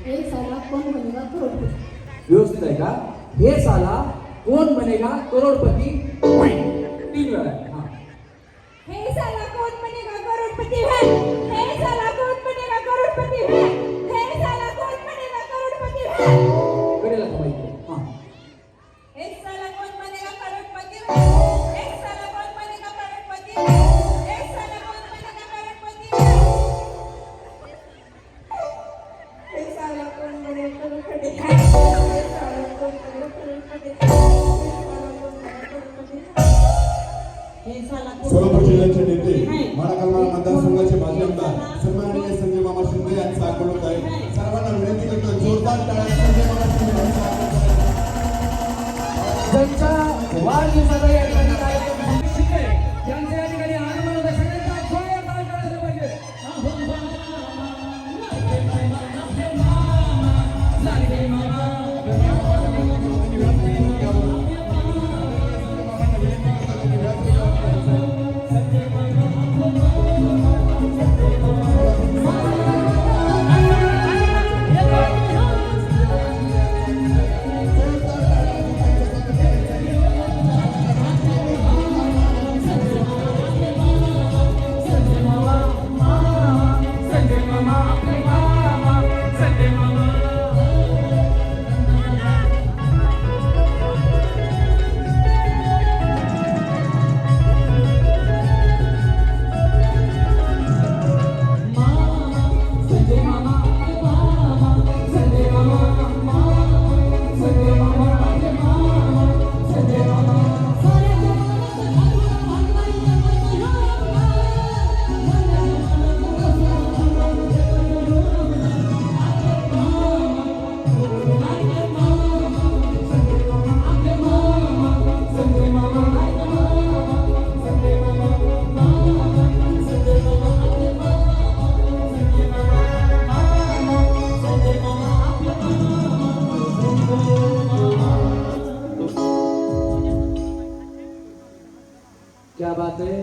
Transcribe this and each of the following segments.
हे साला कोण बनेगा करोडपती. व्यवस्थित आहे का? हे साला कोण बनेगा करोडपती 3 वेळा. हा. हे साला कौन बनेगा करोड़पति है. हे साला कौन बनेगा करोड़पति है. हे साला कौन बनेगा करोड़पति है. कडेला का माहिती? हा. एक साला कौन बनेगा करोड़पति है. एक साला कौन बनेगा करोड़पति है. एक साला कौन बनेगा करोड़पति है. एक साला कौन बनेगा करोड़पति है. एक साला कौन बनेगा करोड़पति है. हे साला सोलापूर जिल्ह्याचे नेते माळाकालवाड मतदारसंघाचे माजी आमदार सन्माननीय संजय मामा शिंदे यांचं आगमन होत आहे. सर्वांना विनंती करतो जोरदार टाळ्या संजय मामा शिंदे यांचं आगमन आहे. त्यांच्या वाढदिवसाचा या ठिकाणी कार्यक्रम शिंदे यांच्या या ठिकाणी आगमन होतं. सगळ्यांचा जोरदार टाळ्या पाहिजे. क्या बात आहे.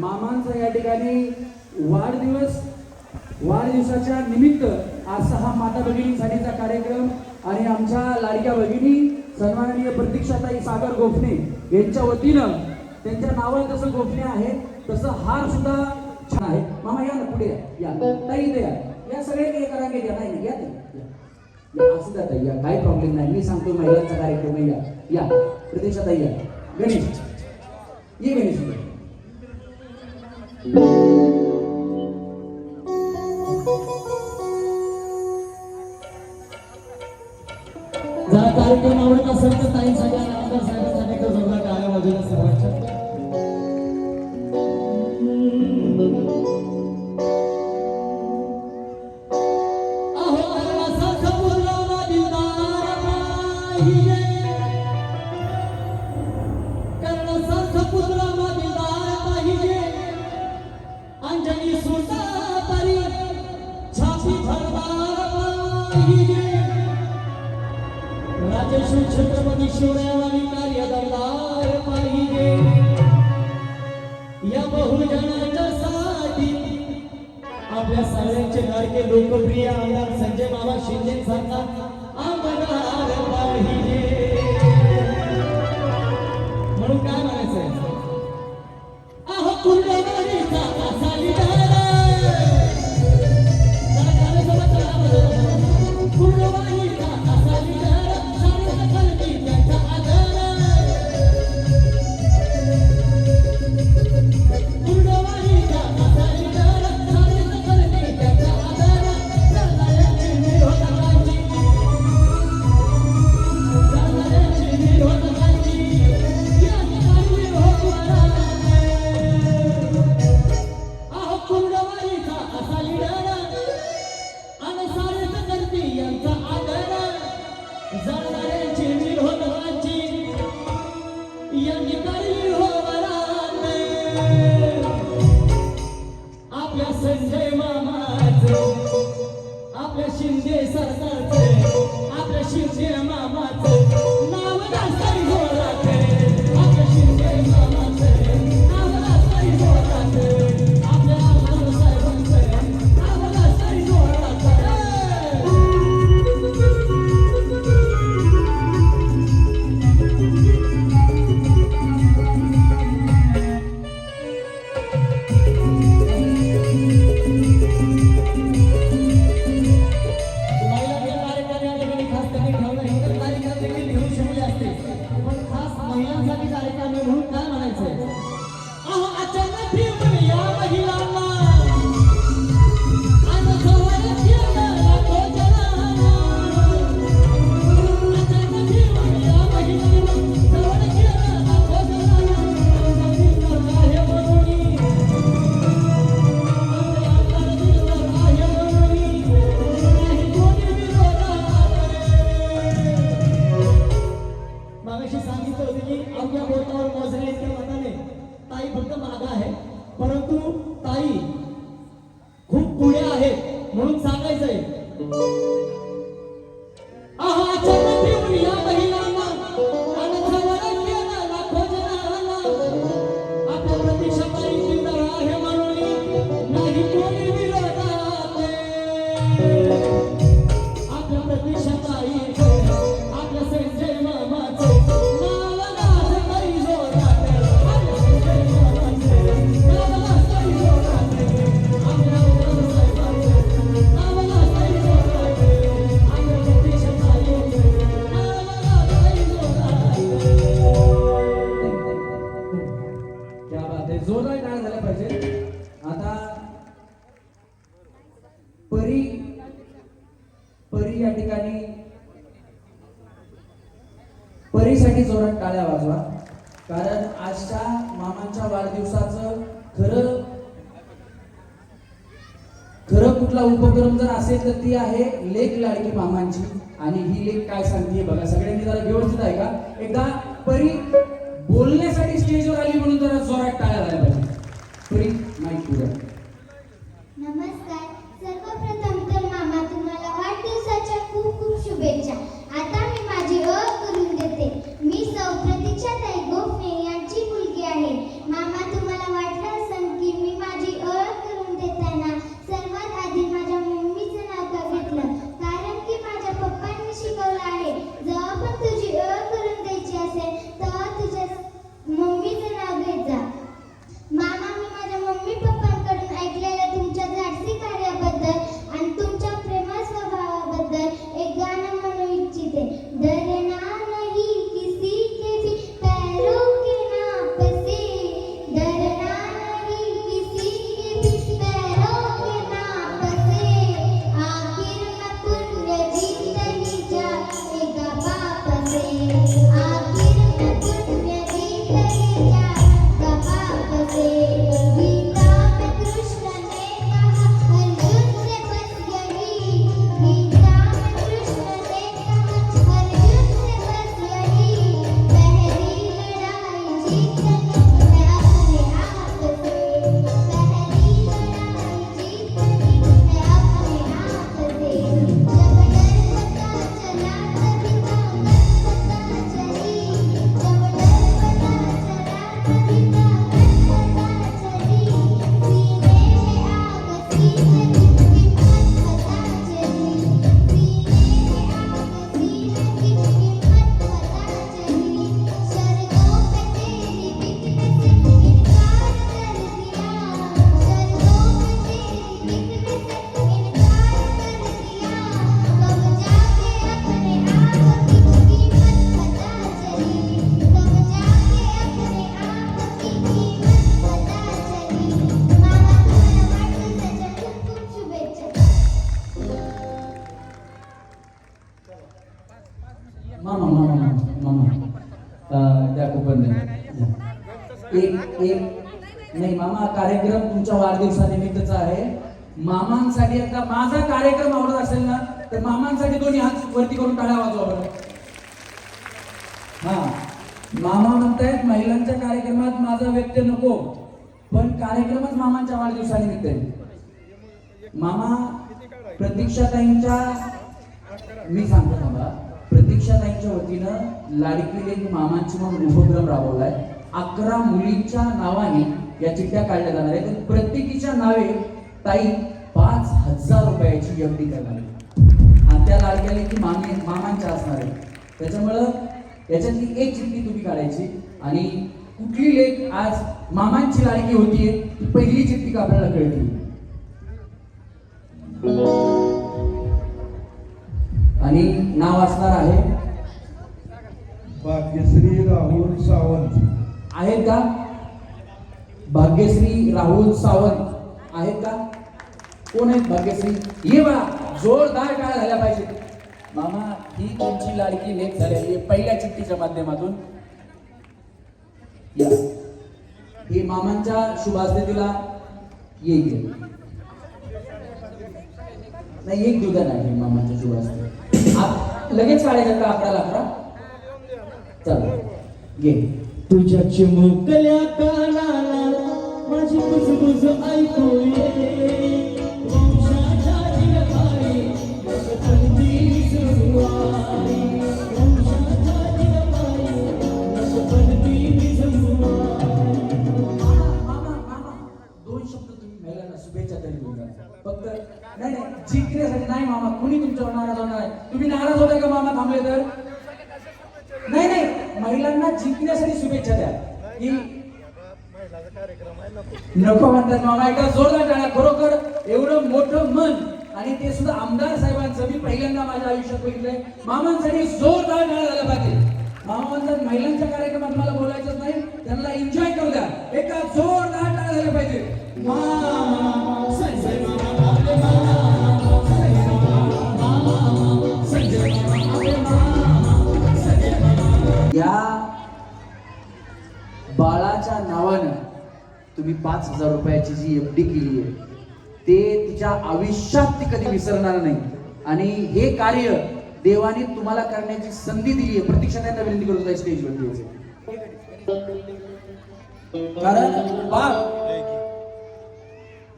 मामांचा या ठिकाणी वाढदिवसाच्या निमित्त आज 6 माता भगिनींसाठीचा कार्यक्रम आणि आमच्या लाडक्या भगिनी सन्माननीय प्रतीक्षाताई सागर गोफणे यांच्या वतीनं त्यांच्या नावाला जसं गोफणे आहे तसं हार सुद्धा छान आहे. मामा या ना पुढे या. ताई इथे या सगळे एका रांगेत या. नाही या ताई असू द्या ताई या. काही प्रॉब्लेम नाही. मी सांगतो महिलांचा कार्यक्रम आहे. या प्रतीक्षाताई या. गणेश ये गणेश जरा कार्यक्रम आवडत असेल तर ताईंसाठी आणि आमदार साहेबांसाठी तर जोरदार टाळ्या वाजवल्या सर्वांच्या. अहो कर्णासारखं बोलावा दिलदार पाहिजे. कर्णासारखं बोलावा दिलदार पाहिजे. अंजनी सुता परी छाती भरदार पाहिजे. राजेश्वर छत्रपती शिवरायांनी कार्यदरबार पाहिजे. या बहुजनाच्या साठी आपल्या सगळ्यांचे लाडके लोकप्रिय आमदार संजय मामा शिंदे सारखा आमदार पाहिजे. म्हणून काय म्हणायचंय. अहो कुंडवाडीचा असा लिडार कुंडवाडीचा असा लिडार आपल्या संजय मामाचं आपल्या शिंदे सरकारचे आपल्या शिंदे मामाचं नाव जास्त जोरात. आपल्या शिंदे मामाचं नाव जास्त जोरात. आपल्या आमदार साहेबांचं नाव जास्त जोरात. परी या ठिकाणी परीसाठी जोरात टाळ्या वाजवा, कारण आजच्या मामांच्या वाढदिवसाचं खरं कुठला उपक्रम जर असेल तर ती आहे लेक लाडकी मामांची. आणि ही लेक काय सांगते बघा, सगळ्यांनी जरा व्यवस्थित आहे का? एकदा परी बोलण्यासाठी स्टेजवर आली म्हणून जरा जोरात टाळ्या झाल्या पाहिजे. परी माईक पुढे. नमस्कार. सर्वप्रथम तर मामा तुम्हाला वाढदिवसाच्या खूप खूप शुभेच्छा. आता मी माझी ओळख करून देते. मी सौ प्रतीक्षाताई गोफणे यांची मुलगी आहे. मामा तुम्हाला वाटलं असेल की मी माझी ओळख करून देताना सर्वात आधी माझ्या मम्मीचं नाव का घेतलं, कारण की माझ्या पप्पांनी शिकवलं आहे जेव्हा पण तुझी ओळख करून द्यायची असेल तेव्हा तुझ्या मम्मीचं नाव घेत जा. मामा मी माझ्या मम्मी पप्पांकडून ऐकलेलं तुमच्या धाडसी कार्याबद्दल आणि तुमच्या प्रेमळ स्वभावाबद्दल एक गाणं म्हणू इच्छिते. डरना नहीं किसी के भी पैरों के नाप से, डरना नहीं किसी के भी पैरों के नाप से, आखिर में पुण्य जीत ही जाएगा पाप से, आखिर में पुण्य जीत ही जाएगा पाप से. गीता में कृष्ण ने कहा अर्जुन से बस यही, गीता में कृष्ण ने कहा अर्जुन से बस यही, पहली लड़ाई जीतनी है अपने आप से, पहली लड़ाई जीतनी है अपने आप से. जब डर पता चला तभी ताकत पता चली, जब डर पता चला तभी ताकत पता चली, सीने में आग सीने की कीमत पता चली, सीने में आग सीने की कीमत पता चली. शर्तों पे तेरी बिकने से इनकार कर दिया, शर्तों पे तेरी बिकने से इनकार कर दिया, तब जाके अपने आप की कीमत पता चली, तब जाके अपने आप की कीमत पता चली. मामा तुम्हाला वाढदिवसाच्या खूप खूप शुभेच्छा. मामा मामा मामा त्या कुपन द्या. एक नाही मामा, कार्यक्रम तुमच्या वाढदिवसानिमित्तचा आहे. मामांसाठी आता माझा कार्यक्रम आवडत असेल ना तर मामांसाठी दोन्ही हात वरती करून टाळ्या वाजवा बरं. हा, मामा म्हणतायत महिलांच्या कार्यक्रमात माझा व्यक्ती नको, पण कार्यक्रमच मामांच्या वाढदिवसानिमित्त आहे. मामा प्रतीक्षाताईंच्या, मी सांगतो मला, प्रतीक्षाताईंच्या वतीनं लाडकी लेक मामांची म्हणून उपक्रम राबवलाय. 11 मुलींच्या नावाने या चिठ्ठ्या काढल्या जाणार आहेत. तर प्रत्येकीच्या नावे ताई 5,000 रुपयाची एफडी करणार आहे आणि त्या लाडक्या लेकी मामांच्या असणार आहे. त्याच्यामुळं याच्यातली एक चिठ्ठी तुम्ही काढायची आणि कुठली लेक आज मामांची लाडकी होतीये ती पहिली चिठ्ठी आपल्याला कळली. आणि नाव असणार आहे भाग्यश्री राहुल सावंत. आहेत का? भाग्यश्री राहुल सावंत आहेत का? कोण आहेत भाग्यश्री? ये बा, जोरदार टाळ्या झाल्या पाहिजे. मामा ही तुमची लाडकी लेक झालेली आहे पहिल्या चिठ्ठीच्या माध्यमातून. या ही मामांच्या शुभ हस्ते तिला येईल. नाही एक दुधा नाही मामांच्या शुभ हस्ते. लगेच काढायचं का 11 चला घे. तुझ्या चिमुकल्या कानाला माझी कुजबुज ऐकू ये, वंशाच्या जिरवाई नसपणती सुरुवाई, वंशाच्या जिरवाई नसपणती सुरुवाई. मामा 2 शब्द तुम्ही महिलांना शुभेच्छा तरी बोला फक्त. नाही जिंकण्यासाठी नाही मामा, कुणी तुमच्यावर नाराज होणार आहे? तुम्ही नाराज होताय का मामा थांबले तर? नाही महिलांना जिंकण्यासाठी शुभेच्छा द्या की नको म्हणतात मामा. एकदा जोरदार टाळ्या. खरोखर एवढं मोठं मन आणि ते सुद्धा आमदार साहेबांचं मी पहिल्यांदा माझ्या आयुष्यात बघितलंय. मामांसाठी जोरदार टाळ्या झाल्या पाहिजे. मामा म्हणतात महिलांच्या कार्यक्रमात मला बोलायचंच नाही, त्यांना एन्जॉय करू द्या. एका जोरदार टाळ्या झाल्या पाहिजे. मामा या बाळाच्या नावानं तुम्ही 5,000 रुपयाची जी FD केली आहे ते तिच्या आयुष्यात ती कधी विसरणार नाही. आणि हे कार्य देवाने तुम्हाला करण्याची संधी दिली आहे. प्रतीक्षा त्यांना विनंती करत होता स्टेजवरती यायचं. कारण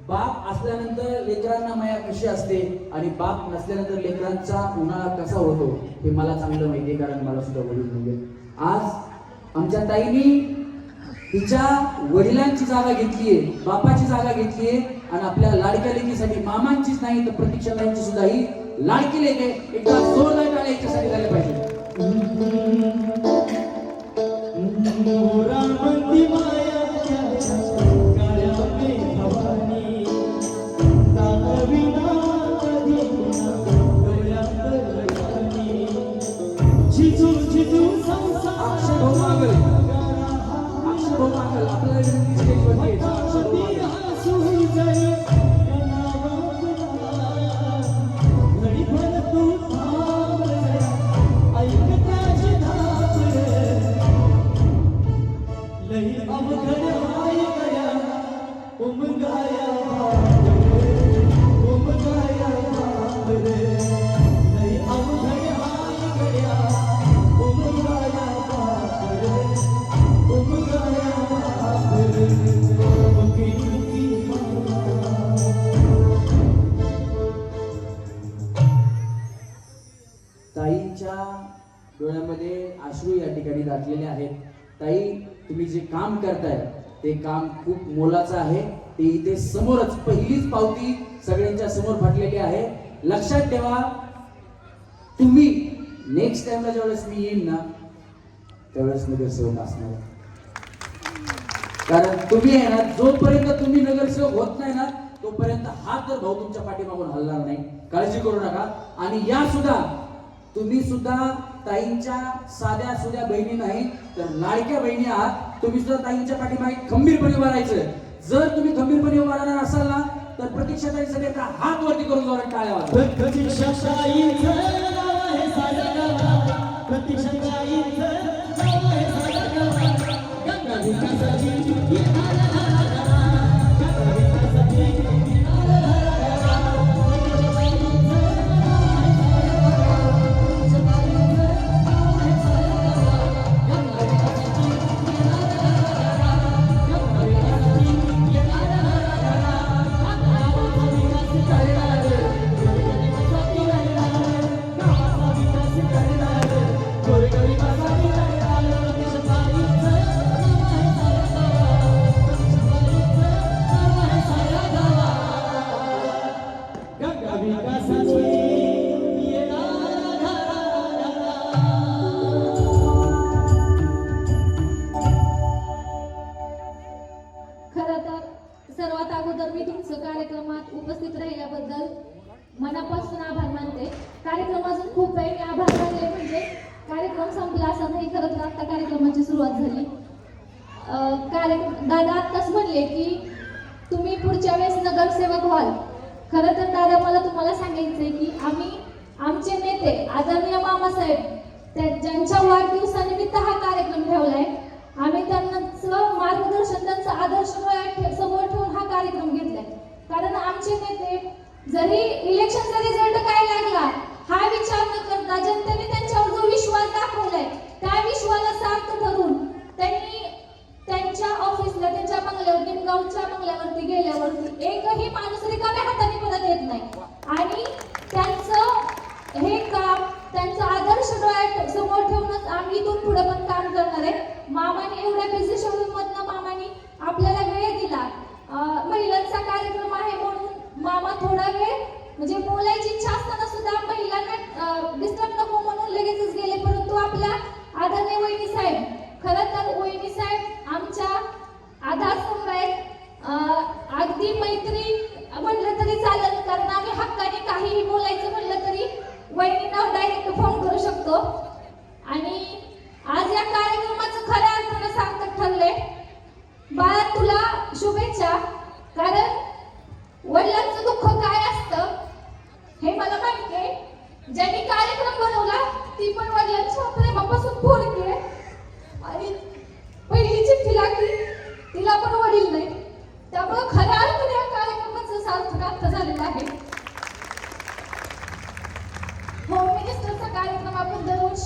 बाप असल्यानंतर लेकरांना माया कशी असते आणि बाप नसल्यानंतर लेकरांचा उन्हाळा कसा होतो हे मला चांगलं माहिती आहे, कारण मला सुद्धा वडील म्हणजे. आज आमच्या ताईनी तिच्या वडिलांची जागा घेतलीये, बापाची जागा घेतलीये आणि आपल्या लाडक्या लेकीसाठी मामांचीच नाही तर प्रतीक्षा ताईंची सुद्धा ही लाडकी लेक आहे. एकदा जोरदार टाळ्या याच्यासाठी झाल्या पाहिजे. आपल्याला स्टेजवरती ताईंच्या डोळ्यामध्ये अश्रू या ठिकाणी दाटलेले आहेत. ताई, तुम्ही जे काम करताय ते काम खूप मोलाचं आहे. ते इथे समोरच पहिलीच पावती सगळ्यांच्या समोर फाटलेली आहे. लक्षात ठेवा, तुम्ही नेक्स्ट टाइमला ज्यावेळेस मी येईन ना त्यावेळेस नगरसेवक असणार. कारण तुम्ही आहे ना, जोपर्यंत तुम्ही नगरसेवक होत नाही ना तोपर्यंत हा तर भाऊ तुमच्या पाठीमागून हलणार नाही. काळजी करू नका. आणि या सुद्धा तुम्ही सुद्धा ताईंच्या साध्या सुध्या बहिणी नाही तर लाडक्या बहिणी आहात. तुम्ही सुद्धा ताईंच्या पाठीमागे खंबीरपणे उभा राहायचं. जर तुम्ही खंबीरपणे उभा राहणार असाल ना तर प्रतीक्षा ताईंसाठी आता हात वरती करून जोरात टाळ्या वाजवा. सर्वात अगोदर मी तुमचं कार्यक्रमात उपस्थित राहिल्याबद्दल मनापासून आभार मानते. कार्यक्रम अजून खूप आहे. मी आभार मानले म्हणजे कार्यक्रम संपला असं नाही. खरं तर आता कार्यक्रमाची सुरुवात झाली. दादा आत्ताच म्हणले की तुम्ही पुढच्या वेळेस नगरसेवक व्हाल. खरं तर दादा, मला तुम्हाला सांगायचंय की आमचे नेते आदरणीय मामासाहेब ज्यांच्या वाढदिवसानिमित्त हा कार्यक्रम ठेवलाय, आम्ही त्यांचं मार्गदर्शन, त्यांचा आदर्श समोर ठेवून हा कार्यक्रम घेतलाय. कारण आमचे नेते जरी इलेक्शनचा रिझल्ट काय लागला हा विचार न करता जनतेने त्यांच्यावर जो विश्वास दाखवलाय त्या विश्वासाला सार्थ ठरून त्यांनी त्यांच्या ऑफिसला, त्यांच्या बंगल्यावर, निमगावच्या बंगल्यावरती गेल्यावरती एकही माणूस रिकाम्या हाताने परत येत नाही. आणि त्यांचं हे काम, त्यांचा आदर्श डोळ्यात समोर ठेवूनच आम्ही इथून पुढे पण काम करणार आहे. मामाने एवढ्या बिझी शेड्यूल मधनं मामाने आपल्याला वेळ दिला. महिलांचा कार्यक्रम आहे म्हणून मामा थोडा वेळ म्हणजे बोलायची इच्छा असताना सुद्धा महिलांना डिस्टर्ब नको म्हणून लगेचच गेले. परंतु आपल्या आदरणीय वहिनी साहेब, खरं तर वहिनी साहेब आमच्या आधारस्तंभ आहेत. अगदी मैत्री म्हटलं तरी चालेल, कारण आम्ही हक्काने काहीही बोलायचं म्हटलं तरी वहिनींना डायरेक्ट फोन करू शकतो. आणि आज या कार्यक्रमाचं खऱ्या अर्थानं सांगतात ठरले. बाळा, तुला शुभेच्छा. कारण वडिलांचं दुःख काय असतं हे मला माहिती आहे. ज्यांनी कार्यक्रम बनवला ती पण वडिलांच्या प्रेमापासून पोरगी आहे.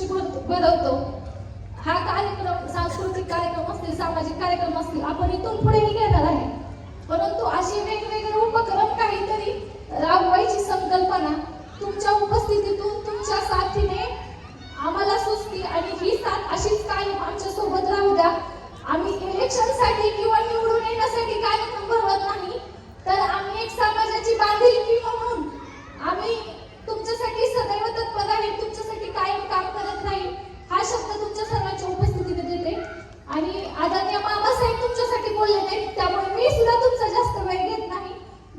दरवर्षी भरवतो. हा कार्यक्रम सांस्कृतिक कार्यक्रम असतील, सामाजिक कार्यक्रम असतील, आपण इथून पुढेही घेणार आहे. परंतु असे वेगवेगळे उपक्रम काहीतरी राबवायची संकल्पना तुमच्या उपस्थितीतून, तुमच्या साथीने आम्हाला सुचती आणि ही साथ अशीच कायम आमच्या सोबत राहू द्या. आम्ही इलेक्शनसाठी किंवा निवडून येण्यासाठी कार्यक्रम भरवत नाही, तर आम्ही एक समाजाची बांधिलकी म्हणून आम्ही तुमच्यासाठी सदैव तत्पर आहे, तुमच्यासाठी कायम काम करत राहील. हा शब्द तुमच्या सर्वांच्या उपस्थितीने देते आणि आदरणीय मामासाहेब तुमच्यासाठी बोलले नाहीत, त्यामुळे मी सुद्धा तुमचा जास्त वेळ घेत नाही.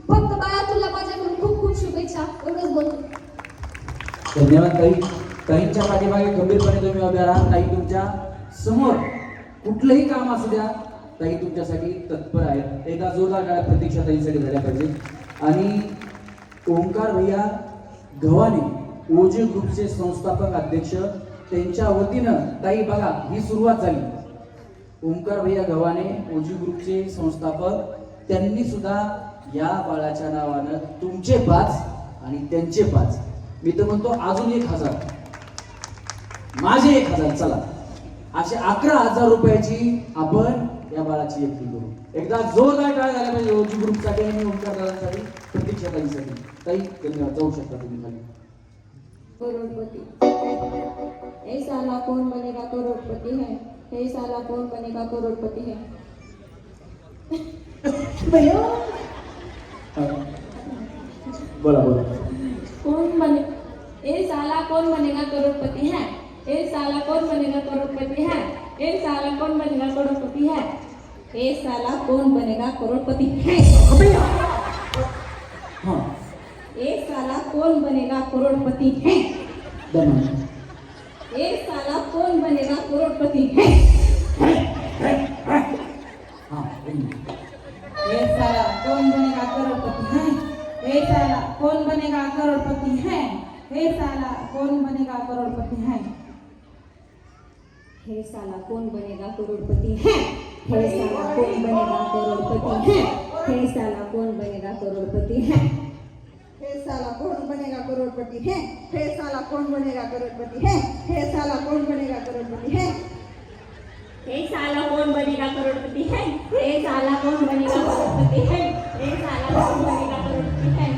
फक्त बाळा तुला माझ्याकडून खूप खूप शुभेच्छा, एवढंच बोलतो. धन्यवाद ताई. ताईंच्या पाठीमागे गंभीरपणे तुम्ही उभ्या राहा. ताई तुमच्या समोर कुठलंही काम असू द्या, ताई तुमच्यासाठी तत्पर आहेत. एकदा जोरदार काळात प्रतीक्षा ताईंसाठी झाल्या पाहिजे. आणि ओंकार भैया गव्हाणे ओजी ग्रुपचे संस्थापक अध्यक्ष, त्यांच्या वतीनं ताई बघा ही सुरुवात झाली. ओंकार भैया गव्हाणे ओजी ग्रुपचे संस्थापक, त्यांनी सुद्धा या बाळाच्या नावानं तुमचे 5 आणि त्यांचे 5, मी तर म्हणतो अजून 1000, माझे 1000, चला असे 11,000 रुपयाची आपण या बाळाची एकटी करू. एकदा जोरदार टाळ्या झाल्या पाहिजे ओजी ग्रुपसाठी आणि ओंकार दादांसाठी, प्रतीक्षा ताईंसाठी. ताई धन्यवाद, जाऊ शकता तुम्ही खाली. करोड़पति ए साला कौन बनेगा करोड़पति है, ए साला कौन बनेगा करोड़पति है. बोला बोला. कौन बने ए साला कौन बनेगा करोड़पति है, ए साला कौन बनेगा करोड़पति है, ए साला कौन बनेगा करोड़पति है, ए साला कौन बनेगा करोड़पति है. हाँ एक साला कौन बनेगा करोड़पति है, धन्यवाद. एक साला कौन बनेगा करोड़पति है. हाँ एक साला कौन बनेगा करोड़पति है, एक साला कौन बनेगा करोड़पति है, एक साला कौन बनेगा करोड़पति है. हे साला कौन बनेगा करोड़पति है, हे साला कौन बनेगा करोड़पति है, हे साला कौन बनेगा करोड़पति है. हे साला कौन बनेगा करोड़पति है, हे साला कौन बनेगा करोड़पति है, हे साला कौन बनेगा करोड़पति है. हे साला कौन बनेगा करोड़पति है, हे साला कौन बनेगा करोड़पति है, हे साला कौन बनेगा करोड़पति है.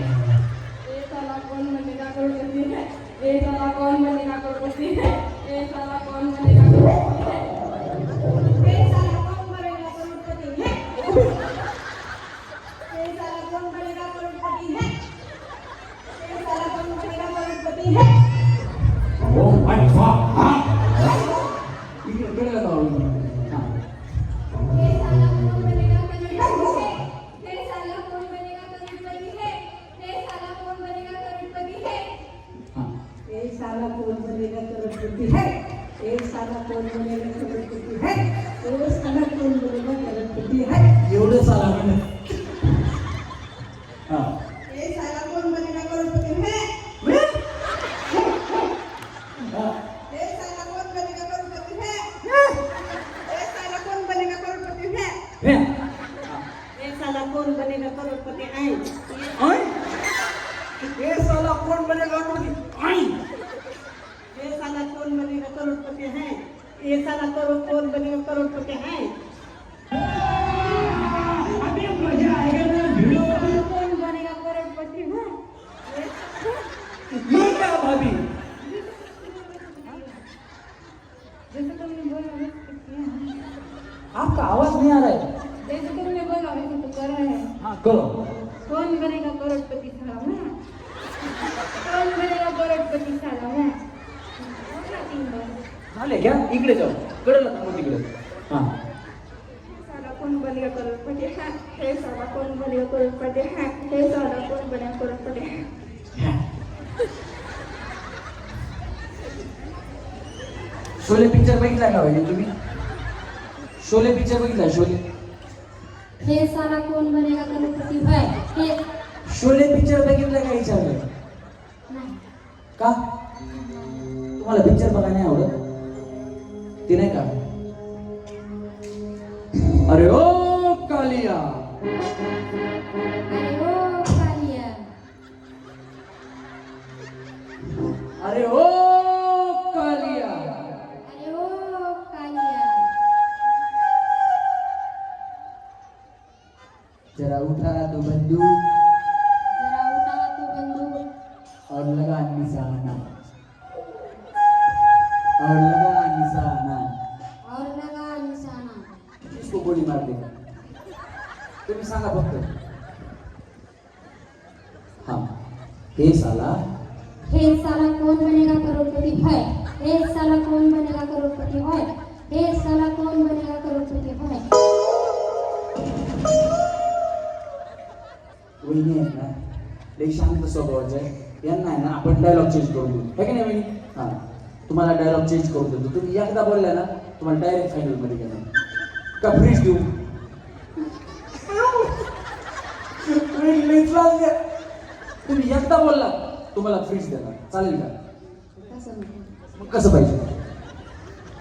हे साला कौन बनेगा करोड़पति है, हे साला कौन बनेगा करोड़पति है, हे साला कौन बनेगा करोड़पति है. हे साला कौन बनेगा करोड़पति है, हे साला कौन बनेगा करोड़पति है, हे साला कौन बनेगा करोड़पति है. Oh my God. इकडे जाऊ. हां हे साला कौन बनेगा करोड़पति है, हे साला कौन बनेगा करोड़पति है, हे साला कौन बनेगा करोड़पति है. हां एक साला कौन बनेगा करोड़पति है, एक साला कौन बनेगा करोड़पति है, एक साला कौन बनेगा करोड़पति है. एवढं साला म्हणे. हां एक साला कौन बनेगा करोड़पति है, एक साला कौन बनेगा करोड़पति है, एक साला कौन बनेगा करोड़पति है. हे एक साला कौन बनेगा करोड़पति है, ओय हे साला कोण बनेगा करोडपती. आई एक साला कौन बनेगा करोड़पति है, एक साला कौन बनेगा करोड़पति है. अभी मजा आएगा ना भिड़ो. कौन बनेगा करोड़पति है. ये क्या भाभी. जैसे तुमने बोला वैसे किया है. आपका आवाज नहीं आ रहा है. जैसे तुमने बोला वैसे तो कर रहे हैं. हाँ करो. कौन बनेगा करोड़पति साला मैं, कौन बनेगा करोड़पति साला मैं. झाले क्या इकडे जाऊ. कळलं का मग तिकडे. हां साला कौन बनेगा करोड़पति है, हे साला कौन बनेगा करोड़पति है, हे साला कौन बनेगा करोड़पति है. शोले पिक्चर बघितला का पाहिजे तुम्ही. शोले पिक्चर बघितला. शोले हे साला कौन बनेगा करोड़पति है, हे शोले पिक्चर बघितला का विचारलं. नाही. का तुम्हाला पिक्चर बघायला नाही आवडत. ते नाही का. अरे ओ कालिया. अरे ओ कालिया. अरे ओ कालिया. उठा तो बंधू जरा उठा तो बंधू और लगा निशाना और लगा निशाना और लगा निशाना किसको गोली मार देगा तुम्ही सांगा फक्त हाँ हे साला कौन बनेगा करोड़पति है हे साला कौन बनेगा करोड़पति है हे साला कौन बनेगा करोड़पति है वहिनी आहेत ना लई शांत स्वभावाचे आहे. यांना आहे ना आपण डायलॉग चेंज करून देऊ है की नाही वहिनी हां तुम्हाला डायलॉग चेंज करून देतो तुम्ही एकदा बोलला ना तुम्हाला डायरेक्ट फायनल मध्ये घेणार का फ्रीज देऊ तुम्ही एकदा बोलला तुम्हाला फ्रीज देणार चालेल का मग कसं पाहिजे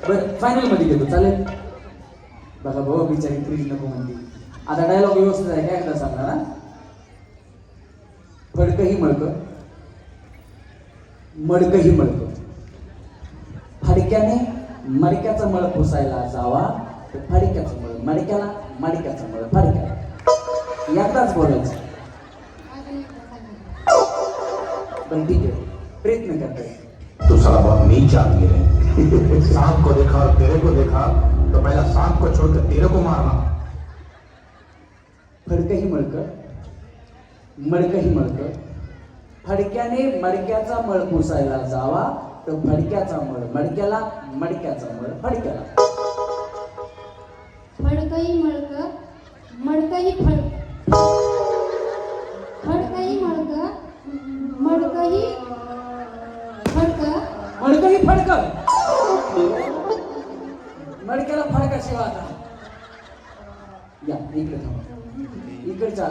बरं फायनल मध्ये घेतो चालेल बघा भाऊ बिचारी फ्रीज नको म्हणते आता डायलॉग व्यवस्थित आहे काय एकदा सांगणार ना फडकही मळकं मडकही मळकं फडक्याने मडक्याचा मळ पुसायला जावा तर फडक्याचं मळ मडक्याला मडक्याचा मळ फडक्याला एकदाच बोलायचं पण ठीक आहे प्रयत्न करतोय तो साला बहुत नीच आदमी है सांप को देखा और तेरे को देखा तो पहला सांप को छोड़कर तेरे को मारना फडकही मडकं मडकही मडकं फडक्याने मडक्याचा मळ पुसायला जावा तर फडक्याचा मळ मडक्याला मडक्याचा मळ फडक्याला फडकही मळक मडकही फड फडकही मळक मडकही फडक मडकही फडक मडक्याला फडका शिवा आता या इकडे थांबा इकडचा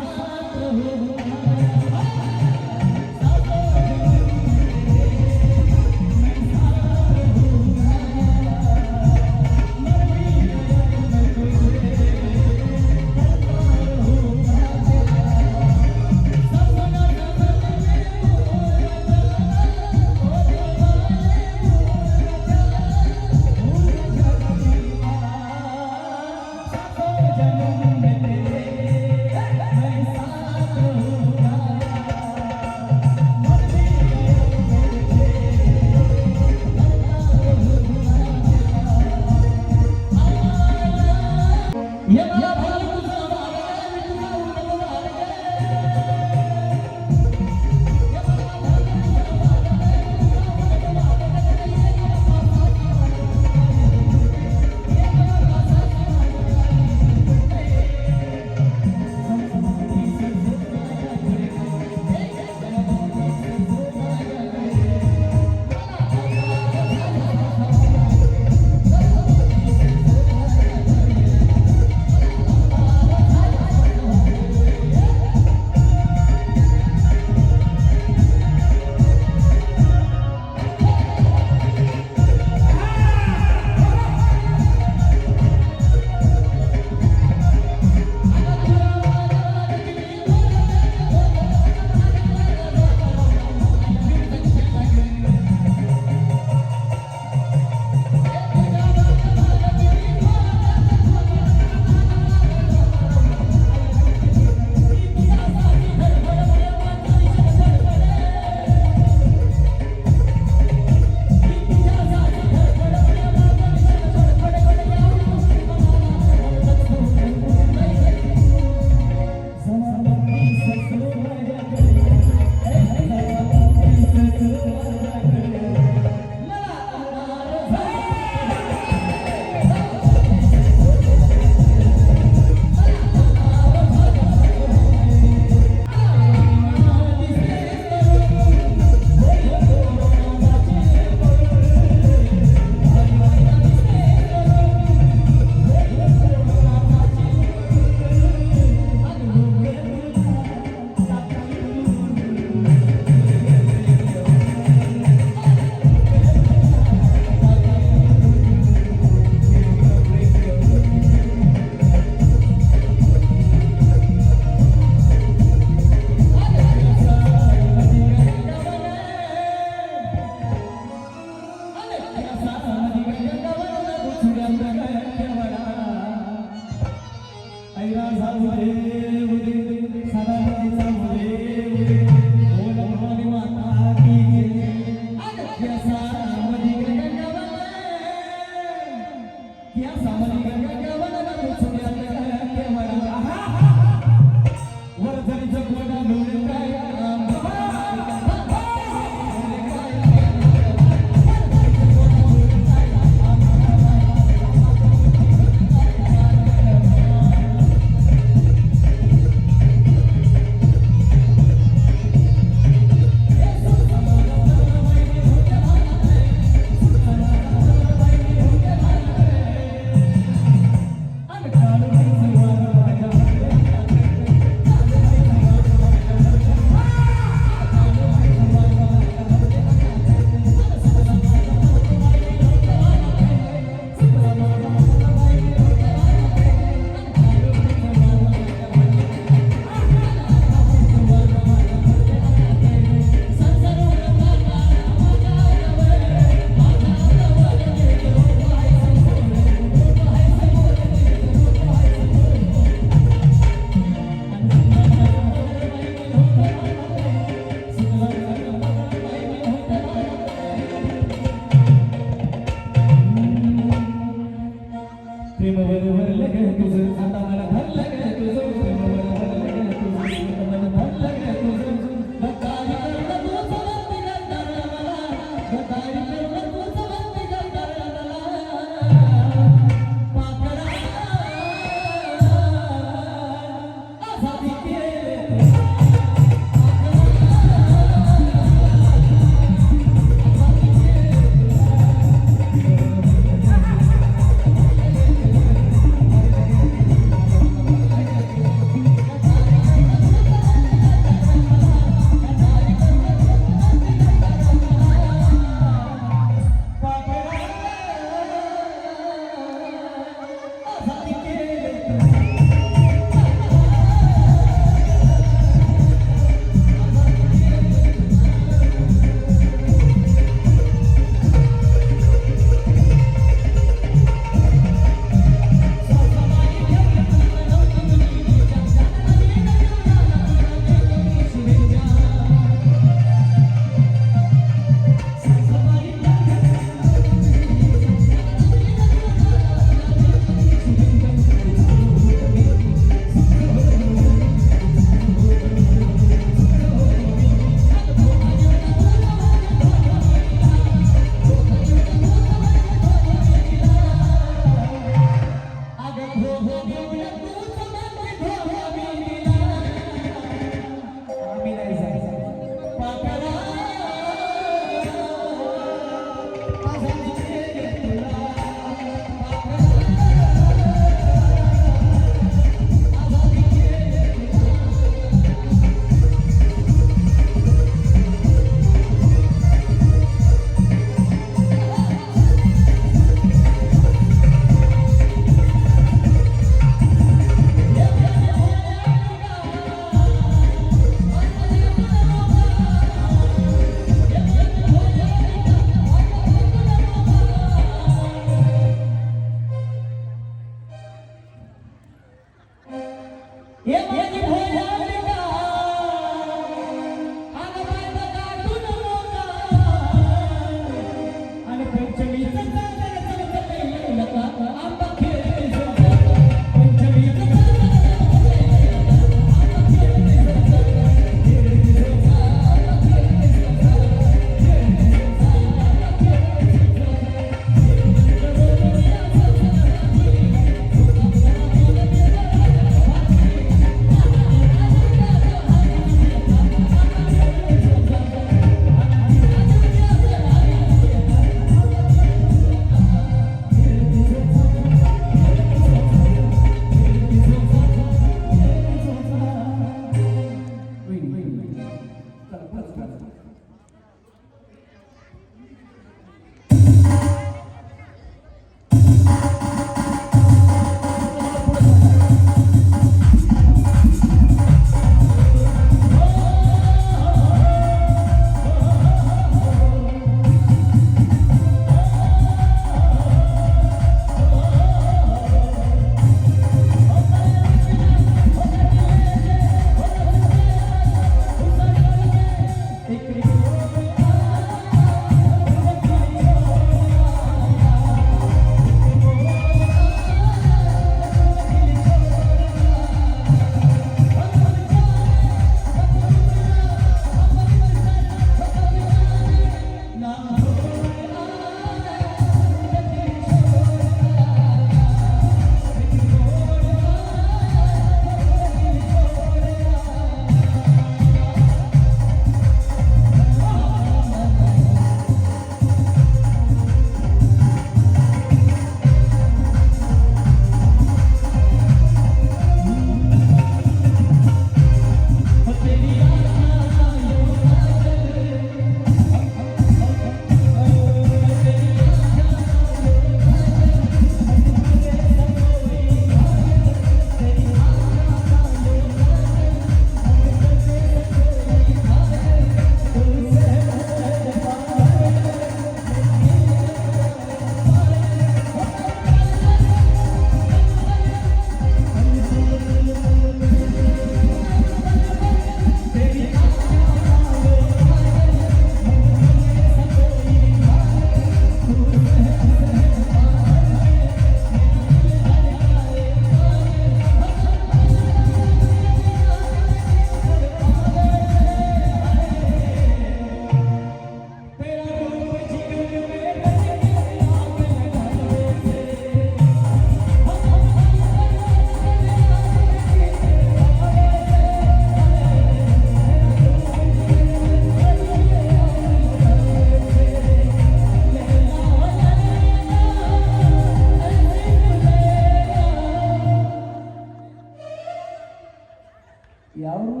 यावरू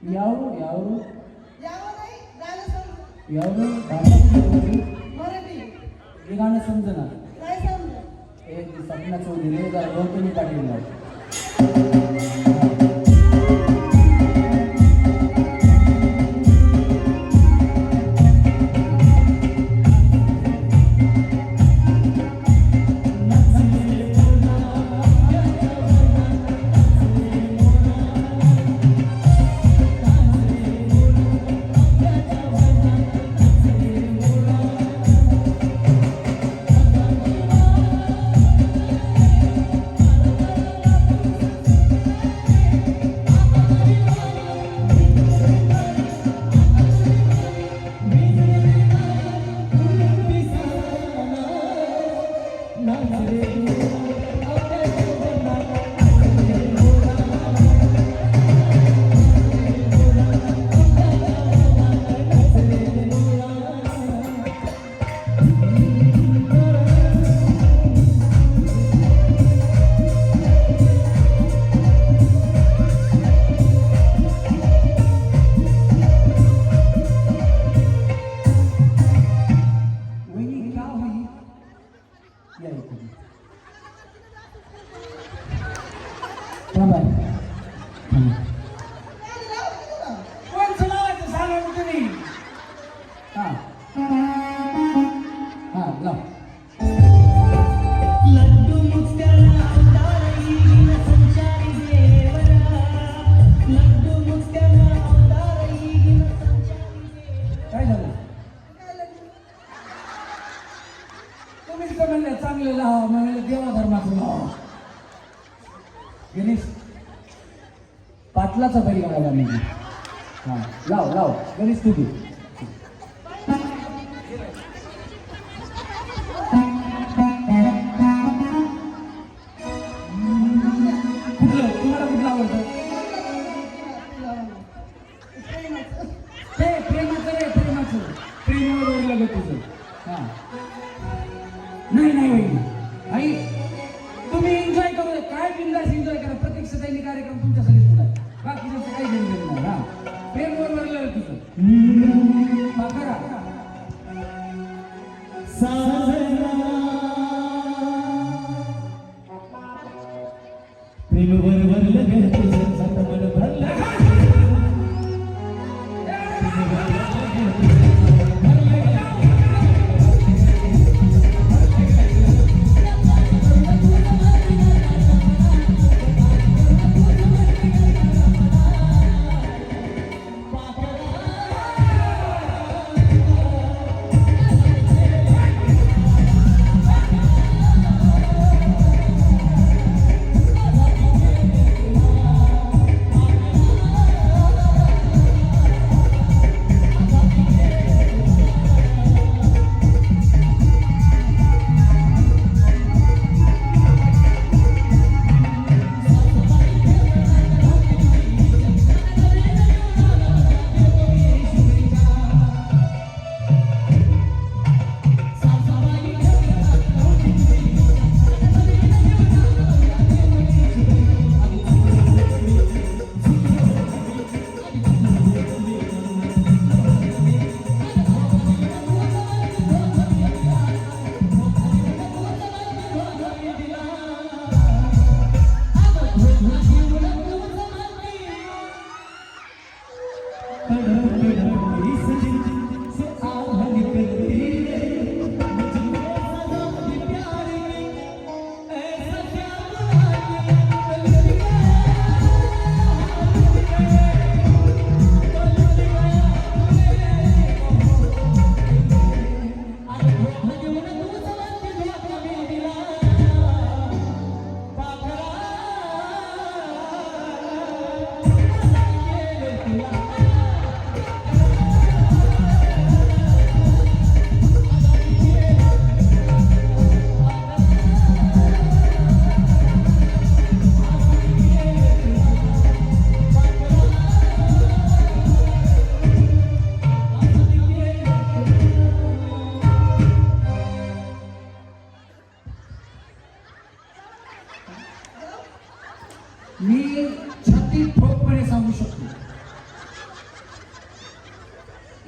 यावरू यावरू यावं नाही गाणं समज यावरू भाषा कुठली तुमची? मराठी हे गाणं समजना नाही समजत एक सपना चौधरी जरा गौतमी पाटील लाव. वहिनी का होई या इकडे थांबा. कोणचं लावायचं सांगा ना तुम्ही. हा हा लाव. काय झालं तुम्हीच तर म्हणले चांगलं लावा म्हणलं देवा धर्माचं लावा. गणेश पाटलाचा बैल गाडा नाही. हा लाव लाव गणेश तू दे. कुठलं तुम्हाला कुठलं आवडतं? ते प्रेमाचं रे प्रेमाचं प्रेमावर ओढलं ग तुझं. हा नाही नाही वहिनी आई तुम्ही एन्जॉय करू दे. काय बिंदास एन्जॉय करा. प्रतीक्षाताईंनी कार्यक्रम तुमच्यासाठी सुद्धा आहे. बाकीचं काही घेऊन नाही. हा प्रेमवर वरलं तुझं. हा करा. प्रेमवर वरलं ग तुझं सात मन भरलं. मी छाती ठोकपणे सांगू शकतो,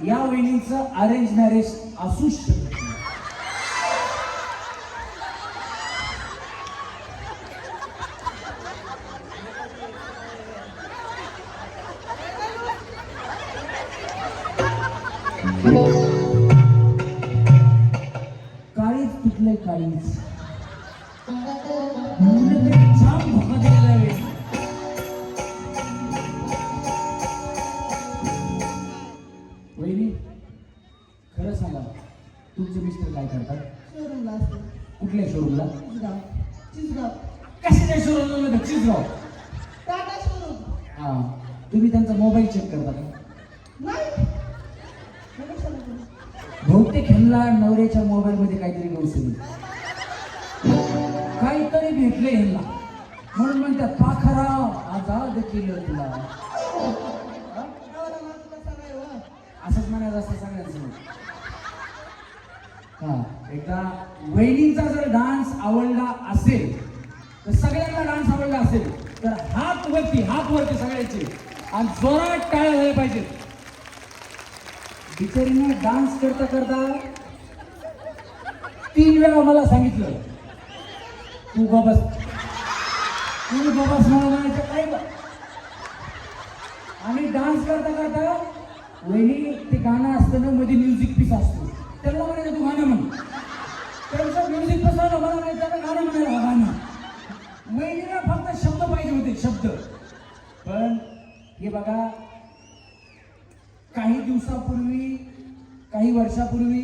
या वहिनीचं अरेंज मॅरेज असूच शकत नाही. काळीच तुटलंय काळीच, म्हणून तरी छान भोका दिलेला आहे. वहिनी खरं सांगा, तुमचे मिस्टर काय करतात? शोरूमला असतो. कुठल्या शोरूमला? चिसगाव. कशाच्या शोरूमला? चिसगाव. टाटा शोरूम. हा, तुम्ही त्यांचा मोबाईल चेक करता का? नाही. मग कशाला करू? बहुतेक ह्यांना नवऱ्याच्या मोबाईल मध्ये काहीतरी गवसली, काहीतरी भेटले ह्यांना, म्हणून म्हणतात पाखरा आजाद केलं तुला. नवरा माणूस कसा नाही हो? असंच म्हणायचं असतं सगळ्यांसमोर. हा, एकदा वहिनींचा जर डान्स आवडला असेल तर सगळ्यांना डान्स आवडला असेल तर हात वरती सगळ्यांचे आणि जोरात टाळ्या झाल्या पाहिजेत. बिचारीने डान्स करता करता 3 वेळा मला सांगितलं, तू बाबस मला म्हणायचं काय ग? आणि डान्स करता करता वहिनी ते गाणं असतं ना, मध्ये म्युझिक पीस असतो, त्याला म्हणायचं तू गाणं म्हण. त्यांचं म्युझिक पीस आलं, मला म्हणायचं आता गाणं म्हणायला गाणं. वहिनीला फक्त शब्द पाहिजे होते, शब्द. पण हे बघा, काही दिवसापूर्वी, काही वर्षापूर्वी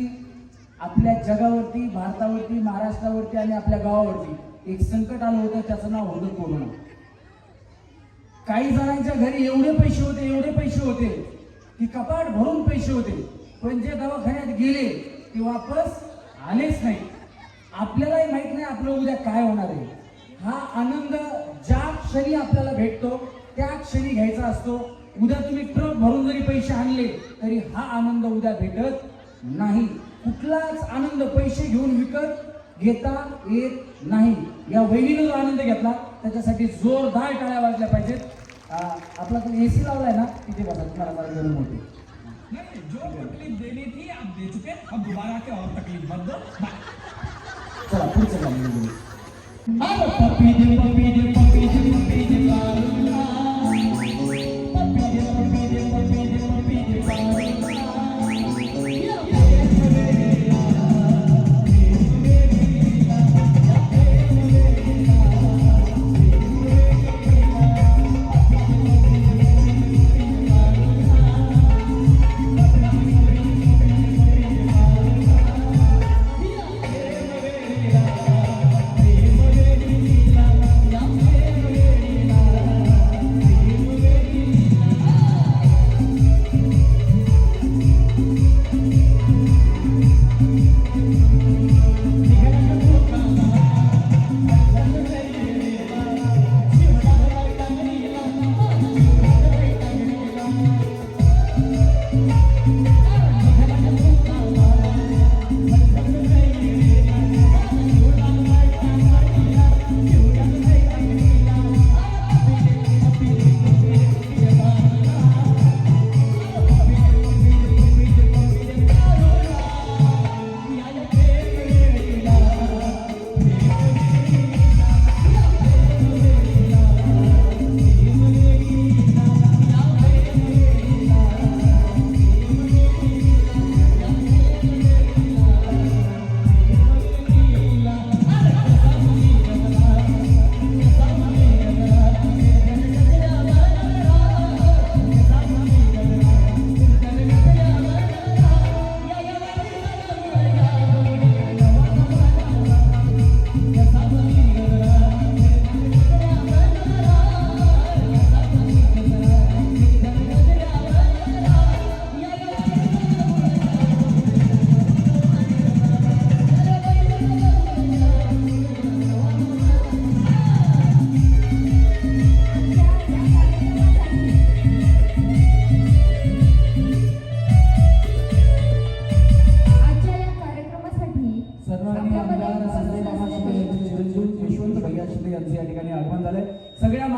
आपल्या जगावरती, भारतावरती, महाराष्ट्रावरती आणि आपल्या गावावरती एक संकट आलं होतं, त्याचं नाव होतं कोरोना. काही जणांच्या घरी एवढे पैसे होते की कपाट भरून पैसे होते, पण जे दवाखान्यात गेले ते वापस आलेच नाही. आपल्यालाही माहित नाही आपलं उद्या काय होणार आहे. हा आनंद ज्या क्षणी आपल्याला भेटतो त्या क्षणी घ्यायचा असतो. उद्या तुम्ही ट्रक भरून जरी पैसे आणले तरी हा आनंद उद्या भेटत नाही. कुठलाच आनंद पैसे घेऊन विकत घेता येत नाही. या वहिनीने जो आनंद घेतला त्याच्यासाठी जोरदार टाळ्या वाजल्या पाहिजेत. आपला तो एसी लावलाय ना, तिथे बसा, तुम्हाला मला गरम होते. जो तकलीफ देनी थी आप दे चुके, अब दोबारा आके और तकलीफ मत दो. चला पुढचं गाणं. पप्पी दे पप्पी दे पप्पी दे पप्पी दे कालूला. पप्पी दे पप्पी दे पप्पी दे पप्पी दे कालूला. Yeah.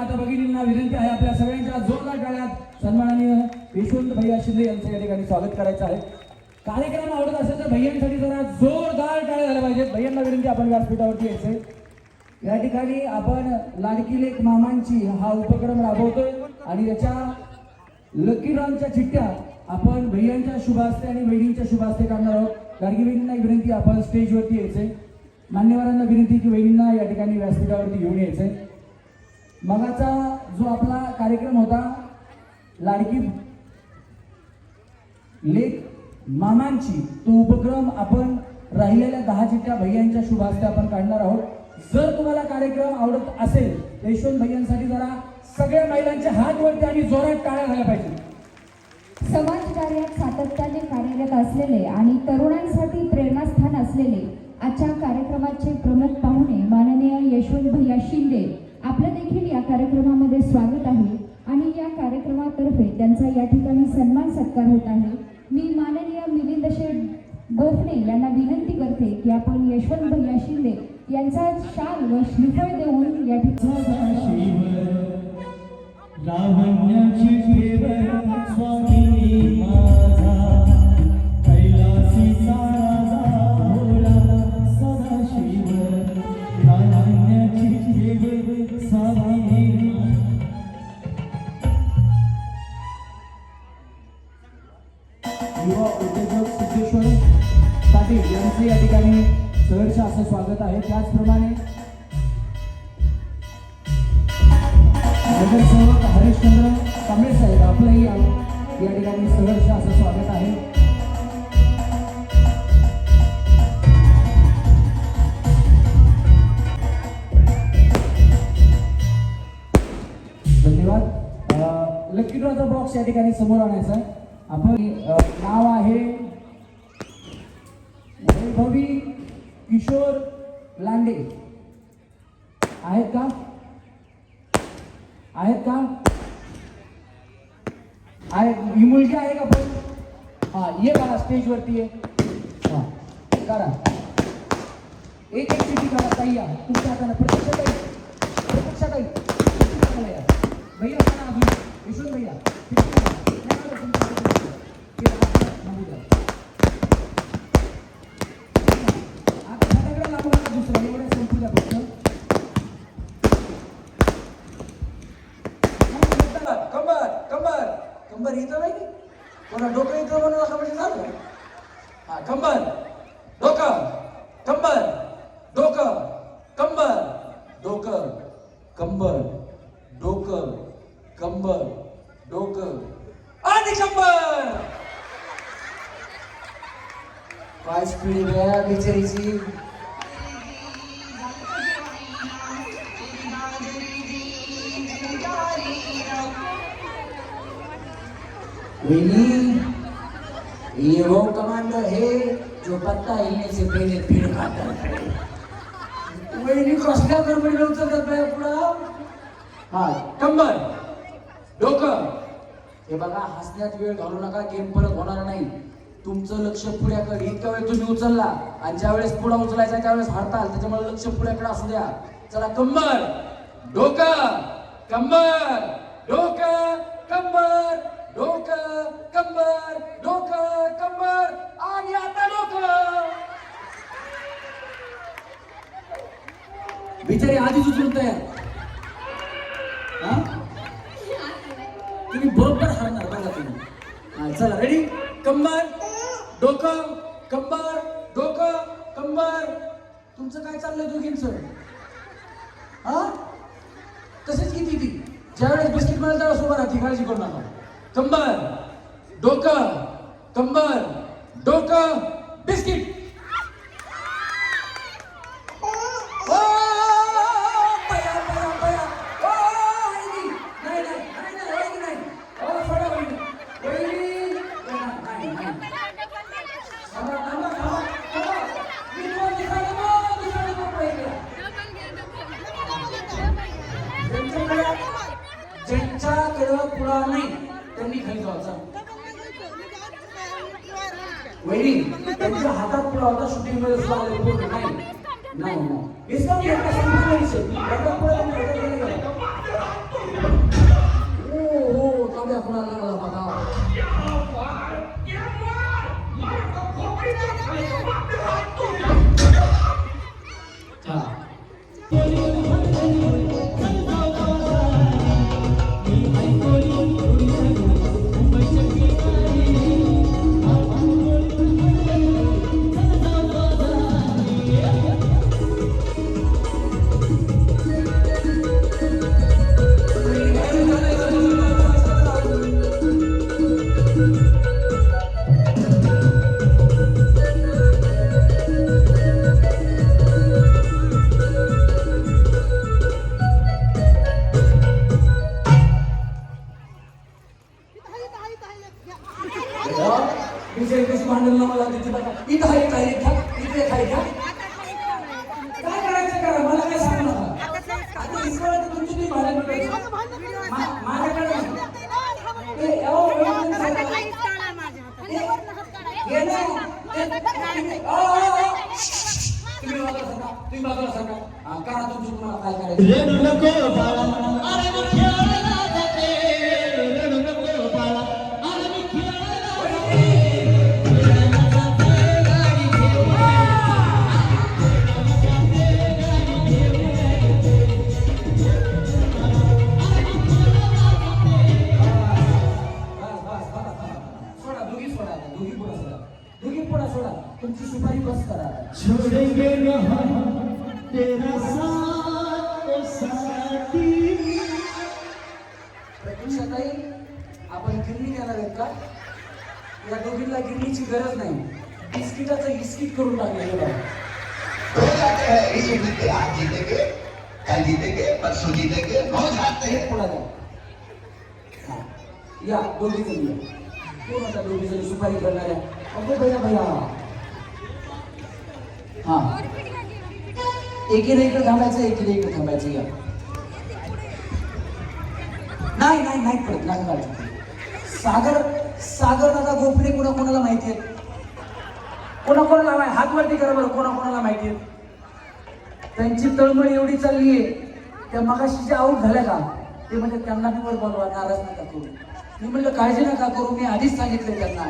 माता भगिनींना विनंती आहे आपल्या सगळ्यांच्या जोरदार टाळ्यात सन्माननीय यशवंत भैया शिंदे यांचं या ठिकाणी स्वागत करायचं आहे. कार्यक्रम आवडत असेल तर भैयांसाठी जरा जोरदार टाळ्या झाल्या पाहिजेत. भैयांना विनंती आपण व्यासपीठावरती यायचंय. या ठिकाणी आपण लाडकी लेक मामांची हा उपक्रम राबवतोय आणि याच्या लकी ड्रॉच्या चिठ्ठ्या आपण भैयांच्या शुभ हस्ते आणि वहिनींच्या शुभ हस्ते काढणार आहोत. लाडकी वहिनींना विनंती आपण स्टेजवरती यायचंय. मान्यवरांना विनंती की वहिनींना या ठिकाणी व्यासपीठावरती घेऊन यायचंय. मगाचा जो आपला कार्यक्रम होता लाडकी लेक मामांची, तो उपक्रम आपण राहिलेल्या 10 चिठ्ठ्या भैयांच्या शुभ हस्ते आपण काढणार आहोत. जर तुम्हाला कार्यक्रम आवडत असेल तर यशवंत भैयांसाठी जरा सगळ्या महिलांच्या हात वरती आणि जोरात टाळ्या झाल्या पाहिजे. समाजकार्यात सातत्याने कार्यरत असलेले आणि तरुणांसाठी प्रेरणास्थान असलेले आजच्या कार्यक्रमाचे प्रमुख पाहुणे माननीय यशवंत भैया शिंदे आपलं देखील या कार्यक्रमामध्ये स्वागत आहे आणि या कार्यक्रमातर्फे त्यांचा या ठिकाणी सन्मान सत्कार होत आहे. मी माननीय मिलिंद शेठ गोफणे यांना विनंती करते की आपण यशवंत भैया शिंदे यांचा शाल व श्रीफळ देऊन या ठिकाणी लावण्याची ठेवण स्वामी माझा कैलासी सारा भोळा सदाशिव लावण्याची ठेवण स्वामी युवा उद्योजक सिद्धेश्वर पाटील यांचे या ठिकाणी सहर्ष असं स्वागत आहे. त्याचप्रमाणे नगरसेवक हरिश्चंद्र कांबळे साहेब आपलंही या ठिकाणी सहर्ष असं स्वागत आहे. धन्यवाद. लकी ड्रॉचा बॉक्स या ठिकाणी समोर आणायचा आहे. आपण नाव आहे वैभवी किशोर लांडे. आहेत का? आहेत का? आहे. ही मुलगी आहे का पण? हा, ये करा स्टेजवरती ये. हा करा. एक चिठ्ठी करा. ताई या तुमच्या हाताने. प्रत्यक्षात भैया करा. अजून यशवंत भैया दुसरा एवढ्या संपू द्या फक्त. कंबर कंबर कंबर इथं नाही कोणा डोकं इथं म्हणून नका म्हणजे झालं. हा कंबर डोकं कंबर डोकं कंबर डोकं कंबर डोकं कंबर डोकं आणि कंबर. काय स्पीड आहे बिचारीची. ये वो कमांडर है जो पत्ता हिलने से पहले भीड़ खाता है. वहिनी कसल्या गडबडीने उचलतात बाया पुढं. हा कंबर डोकं. हे बघा हसण्यात वेळ घालू नका. गेम परत होणार नाही. तुमचं लक्ष पुढ्याकडे. इतका वेळ तुम्ही उचलला आणि ज्या वेळेस पुढा उचलायचा त्यावेळेस हरताल. त्याच्यामुळे लक्ष पुढ्याकडे असू द्या. चला कंबर डोकं कंबर डोकं कंबर डोकं कंबर डोकं कंबर आणि आता डोकं. बिचारी आधीच उचलून तयार. तुम्ही बरोबर हरणार बघा तुम्ही. चला रेडी. कंबर डोकं कंबर डोकं कंबर. तुमचं काय चाललंय दोघींचं? हा तसेच किती ती ज्यावेळेस बिस्किट मिळेल त्यावेळेस उभा राहते. काळजी करू नका. कंबर डोकं कंबर डोकं बिस्किट. ज्यांच्याकडे पुढा नाही त्यांनी खाली जायचा. वहिनी त्यांच्या हातात पुढा होता. शूटिंग मध्ये सुद्धा नाही नाही. माझ्याकडे ए, अहो, वहिनी, सांगा. हे नाही. तुम्ही बाजूला सांगा. करा तुमचं तुम्हाला काय करायचं. रडू नको बाळा अरे मी खेळायला जाते रडू नको बाळा अरे मी खेळायला जाते गाडी घेऊन सोडा दोघी पुढे सोडा तुमची सुपारी बस करा. छोड़ेंगे न हम तेरा साथ ओ साथी. प्रतीक्षाताई आपण गिरणी देणार आहेत का? या दोघींना गिरणीची गरज नाही. बिस्किटाचं इस्किट करून टाकलेलं आहे. हो जाते हैं इस उम्मीद के आज जीतेंगे कल जीतेंगे परसों जीतेंगे बहुत हारते हैं. पुढे द्या. हा. या दोघी जणी या. कोण आता दोघी जणी सुपारी करणाऱ्या? अगो भैया हा एकीने इकडे थांबायचं एकीने इकडे थांबायचं. या नाही पडत नाही काढायचं. सागर दादा गोफणे कोणाला माहिती आहेत? कोणाला हात वरती करा बरं. कोणाला माहिती आहेत? त्यांची तळमळ एवढी चालली आहे त्या मगाशी जे आऊट झाल्या का ते म्हणजे त्यांना बी वर बोलवा. नाराज नका करू. मी म्हणलं काळजी नका करू. मी आधीच सांगितलं त्यांना.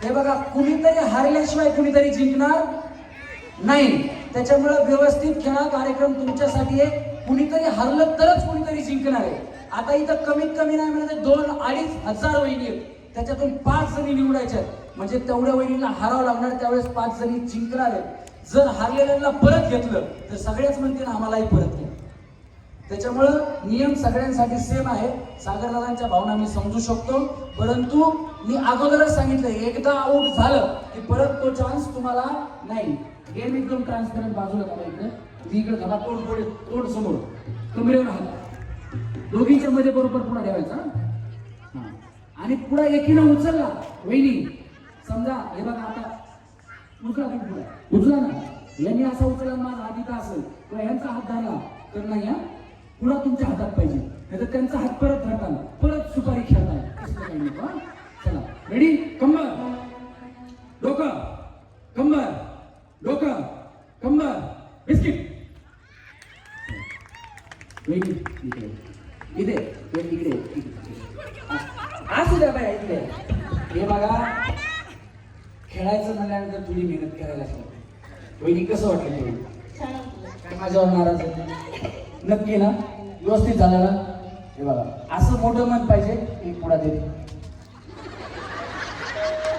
हे बघा कुणीतरी हारल्याशिवाय कुणीतरी जिंकणार नाही. त्याच्यामुळे व्यवस्थित खेळा. कार्यक्रम तुमच्यासाठी आहे. कुणीतरी हरलं तरच कुणीतरी जिंकणार आहे. आता इथं कमीत कमी नाही म्हणजे 2-2.5 हजार वहिनी आहेत. त्याच्यातून 5 जणी निवडायच्या म्हणजे तेवढ्या वहिनीला हारावं लागणार. त्यावेळेस 5 जणी जिंकणार आहेत. जर हारलेल्यांना परत घेतलं तर सगळ्याच म्हणतील आम्हालाही परत घ्या. त्याच्यामुळं नियम सगळ्यांसाठी सेम आहे. सागरदादांच्या भावना मी समजू शकतो. परंतु मी अगोदरच सांगितलं एकदा आऊट झालं की परत तो चान्स तुम्हाला नाही. गेम एकदम ट्रान्सपरंट. बाजूला करा इकडे. मी इकडे घाला. तोंड समोर कमरेवर हात. दोघींच्या मध्ये बरोबर पुढा ठेवायचा. आणि पुढा एकीनं उचलला वहिनी समजा हे बघा आता उचला ना. यांनी असा उचलला माझा हात इथं असेल किंवा यांचा हात धरला तर नाही. पुढा तुमच्या हातात पाहिजे नाही तर त्यांचा हात परत धरताना परत सुपारी खेळताना. चला रेडी. कंबर डोकं कंबर डोकं कंबर बिस्किट. इकडे इकडे असू द्या बाय इकडे. हे बघा खेळायचं म्हणल्यानंतर थोडी मेहनत करायला लागते. वहिनी कसं वाटलं तुम्ही? काय माझ्यावर नाराज आहे? नक्की ना? व्यवस्थित झालं ना? हे बघा असं मोठं मन पाहिजे. एक पुढा देते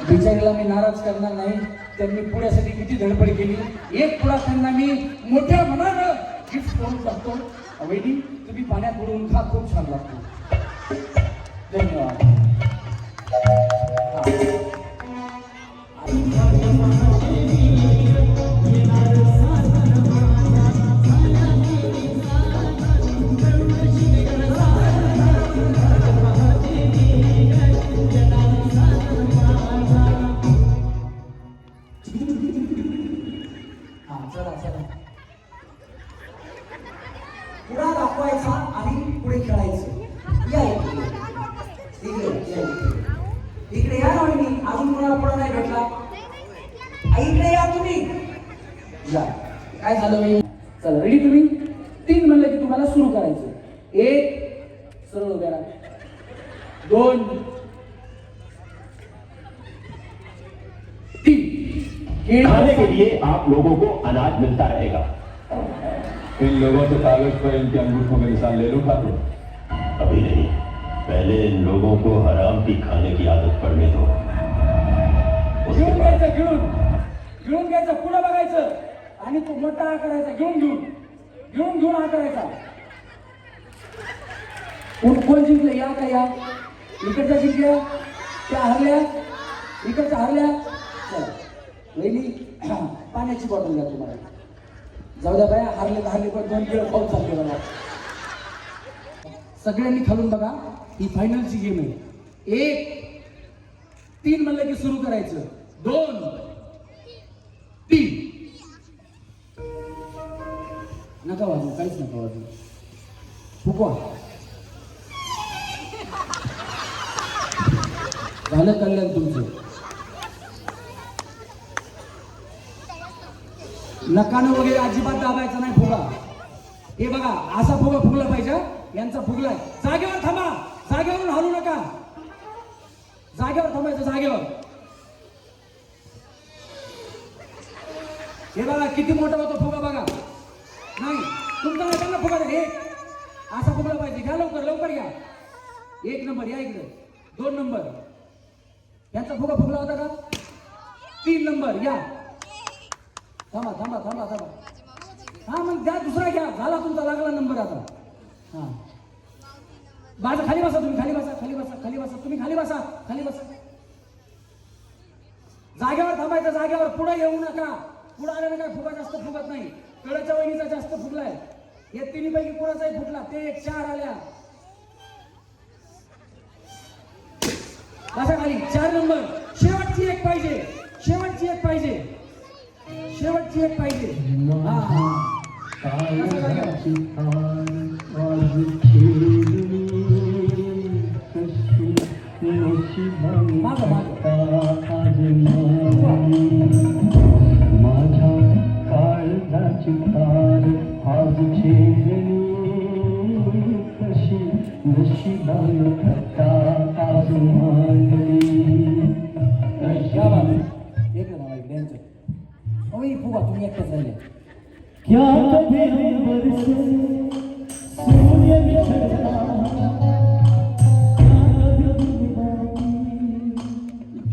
बिचारीला मी नाराज करणार नाही. त्यांनी पुण्यासाठी किती धडपड केली. एक पुढा त्यांना मी मोठ्या मनानं गिफ्ट करून टाकतो. वहिनी तुम्ही पाण्यात बुडवून खा. खूप छान लागतो. धन्यवाद. पुढा दाखवायचा आणि पुढे खेळायचं. या इकडे या ना वहिनी. अजून कोणाला पुढा नाही भेटला? इकडे या तुम्ही. या काय झालं वहिनी? चला रेडी. तुम्ही 3 म्हणलं की तुम्हाला सुरू करायचं. 1 सरळ उभ्या राहा. 2 3 खाने के लिए आप लोगों को अनाज मिलता रहेगा. इन लोगों से कागज पर इनके अंगूठों का निशान ले लो ठाकुर. अभी नहीं, पहले इन लोगों को हराम की खाने की आदत पड़ने दो. घेऊन घ्यायचं पुढे बघायचं आणि तो मोठा हा करायचा. घेऊन हा करायचा. कोण जिंकलं? या का या इकडच्या जिंकल्या त्या हरल्या. इकडच्या हरल्या. चला वहिनी पाण्याची बॉटल द्या तुम्हाला. जाऊ द्या बाया. हरले पण 2 किलो खाऊन चालते मला. सगळ्यांनी खालून बघा. ही फायनलची गेम आहे. 1 3 म्हणलं की सुरू करायचं. 2 3 नका वाजू. काहीच नका वाजू. फुकवा. झालं कल्याण तुमचं. नकानं वगैरे अजिबात दाबायचा नाही फुगा. हे बघा असा फुगा फुगला पाहिजे. यांचा फुगलाय. जागेवर थांबा, जागेवरून हलू नका, जागेवर थांबायचं, जागेवर. हे बघा किती मोठा होतो फुगा बघा. नाही तुमचा नकांना फुगा द्या. एक असा फुगला पाहिजे. घ्या लवकर, लवकर घ्या. 1 नंबर या इकडे. 2 नंबर यांचा फुगा फुगला होता का? 3 नंबर या. थांबा थांबा थांबा थांबा. हा मग द्या, दुसरा घ्या. झाला तुमचा, लागला नंबर आता. हा बाजू खाली बसा, तुम्ही खाली बसा, खाली बसा, खाली बसा, तुम्ही खाली बसा, खाली बसा. जागेवर थांबायचं, जागेवर. पुढे येऊ नका. पुढे आल्याने काय फुगा जास्त फुगत नाही. कळच्या वहिनीचा जास्त फुगलाय. या तिन्हीपैकी कोणाचाही फुटला ते 4 आल्या. बसा खाली. 4 नंबर. शेवटची एक पाहिजे, शेवटची एक पाहिजे, शेवटची एक पाहिजे. हा माझं माझ्या काळजाची तार आज छेडली कशी नशिबानं थट्टा आज मांडली. क्या बात आहे. एक ना इकडे यांचं. अहो ही फुगा तुम्ही एकटाच राहिले. क्या कभी हम बरसे सूर्य बिछड़ता क्या कभी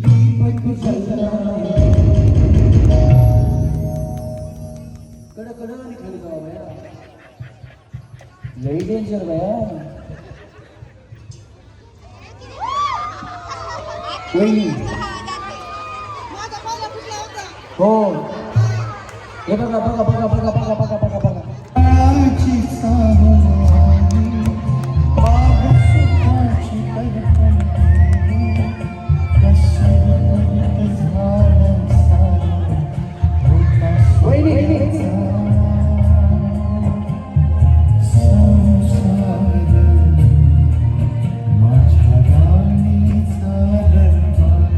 दीपक जलता. कड आणि खाली जावा भया. लई डेंजर भया. वहिनी हो हे बघा बघा बघा बघा बघा बघा बघा बघा. काळाची सावली बाग सुखाची कल्पना कशी झालं सारं होता वहिनी संसार माझ्या राणीचा दरबार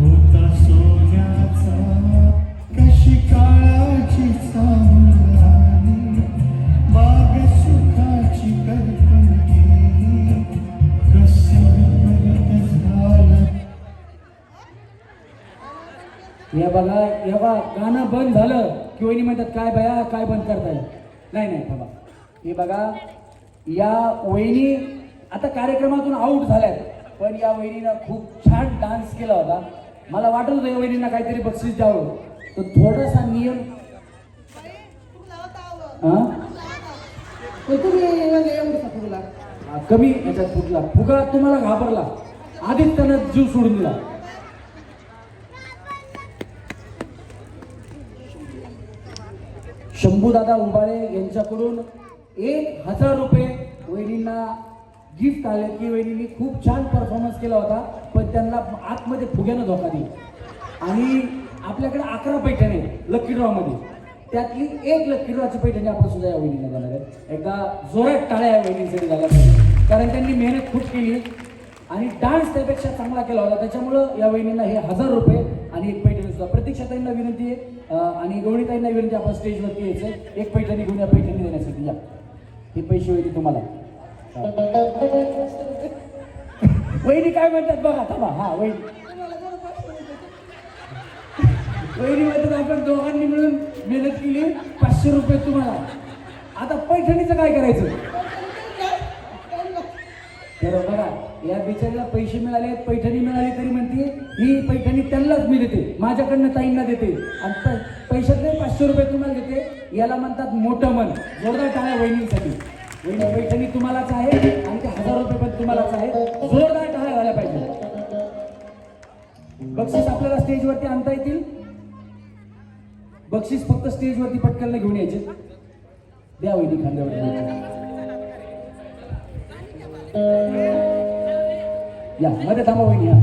होता सोन्याचा. कशी काळाची सावली बाग सुखाची कल्पना कशी झालं. या बघा या बघा गाणं बंद झालं की वहिनी म्हणतात काय बया काय बंद करताय. नाही नाही थांबा. हे बघा या वहिनी आता कार्यक्रमातून आऊट झाल्यात, पण या वहिनीनं खूप छान डान्स केला होता. मला वाटत होतं या वहिनींना काहीतरी बक्षीस द्यावं, तर थोडासा नियम कमी याच्यात फुटला. फुगा तुम्हाला घाबरला, आधीच त्यानं जीव सोडून दिला. शंभूदादा उबाळे यांच्याकडून 1000 रुपये वहिनींना गिफ्ट आले की वहिनींनी खूप छान परफॉर्मन्स केला होता, पण त्यांना आतमध्ये फुग्यानं धोका दिला. आणि आपल्याकडे 11 पैठणी लकी ड्रॉ मध्ये, त्यातली एक लकी ड्रॉची पैठणी आपण सुद्धा या वहिनीला देणार आहे. एकदा जोरात टाळ्या या वहिनींसाठी झाल्या पाहिजे, कारण त्यांनी मेहनत खूप केली आणि डान्स त्यापेक्षा चांगला केला होता. त्याच्यामुळं या वहिनींना हे 1000 रुपये आणि एक पैठणी सुद्धा. प्रतीक्षाताईंना विनंती आहे आणि गवळीताईंना विनंती, आपण स्टेजवरती यायचं, एक पैठणी घेऊन या पैठणी देण्यासाठी या. हे पैसे वहिनी तुम्हाला. वहिनी काय म्हणतात बघा थांबा. हा वहिनी म्हणतात आपण दोघांनी मिळून मेहनत केली, 500 रुपये तुम्हाला. आता पैठणीचं काय करायचं? तर बघा या बिचारीला पैसे मिळाले, पैठणी मिळाली तरी म्हणते ही पैठणी त्यांनाच मी देते, माझ्याकडनं ताईंना देते आणि पैशातले 500 रुपये तुम्हाला देते. याला म्हणतात मोठं मन. जोरदार टाळ्या वहिनींसाठी. वहिनी पैठणी तुम्हालाच आहे आणि ते 1000 रुपये पण तुम्हालाच आहे. जोरदार टाळ्या झाल्या पाहिजे. बक्षीस आपल्याला स्टेजवरती आणता येतील. बक्षीस फक्त स्टेजवरती पटकन घेऊन यायचे. द्या वहिनी खांद्यावर. या मध्ये थांबा वहिनी. हा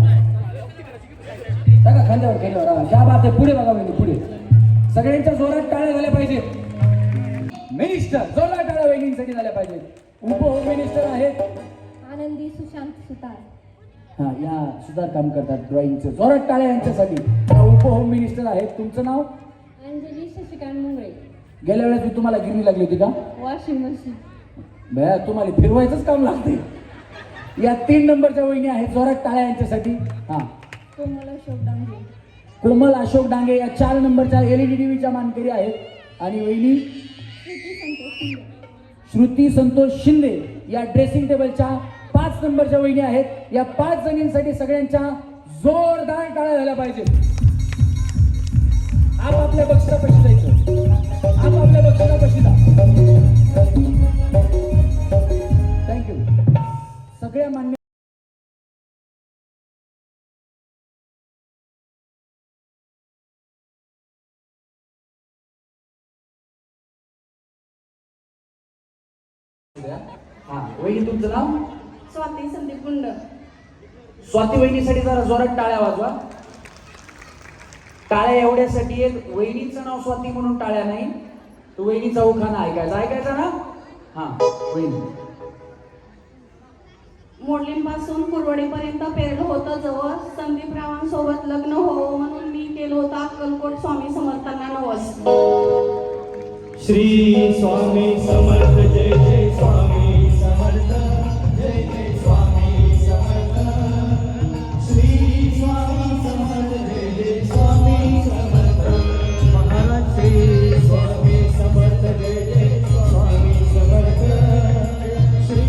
खांद्यावर खांद्यावर. क्या बात आहे. पुढे बघा वहिनी, पुढे. सगळ्यांच्या जोरात टाळ्या झाल्या पाहिजेत. मिनिस्टर जोरदार टाळ्या वहिनींसाठी झाल्या पाहिजेत. उपहोम मिनिस्टर आहेत आनंदी सुशांत सुतार. हा या सुद्धा काम करतात ड्रॉइंगचं. जोरात टाळ्या यांच्यासाठी. उपहोम मिनिस्टर आहेत. तुमचं नाव? अंजली शशिकांत मुंगळे. गेल्या वेळेस मी तुम्हाला गिरवी लागली होती का? Washing machine. भया तुम्हाला फिरवायचंच काम लागते. या 3 नंबरच्या वहिनी आहेत. जोरात टाळ्या यांच्यासाठी. हा कोमल अशोक डांगे. कोमल अशोक डांगे या 4 नंबरच्या LED टीव्हीच्या मानकरी आहेत. आणि वहिनी श्रुती संतोष शिंदे या ड्रेसिंग टेबलच्या 5 नंबरच्या वहिनी आहेत. या 5 जणींसाठी सगळ्यांच्या जोरदार टाळ्या झाल्या पाहिजे. आपापल्या बक्षिसापाशी जायचं. आपापल्या बक्षिसापाशी जा. थँक्यू. सगळ्या मान्य हा वहिनी तुमचं नाव? स्वाती संदीप गुंड. स्वाती वहिनीसाठी जरा जोरात टाळ्या वाजवा. टाळ्या एवढ्यासाठी एक वहिनीचं नाव स्वाती म्हणून टाळ्या नाही, तो वहिनीचा उखाणा ऐकायचा ना. हा वहिनी. मोडलींपासून कुरवडीपर्यंत पेरलं होतं जवळ. संदीपरावांसोबत लग्न हो म्हणून मी केलं होतं अक्कलकोट स्वामी समर्थांना नवस. श्री स्वामी समर्थ जय जय स्वामी समर्थ जय जय स्वामी समर्थ. श्री स्वामी समर्थ जय जय स्वामी समर्थ. महाराज श्री स्वामी समर्थ जय जय स्वामी समर्थ. श्री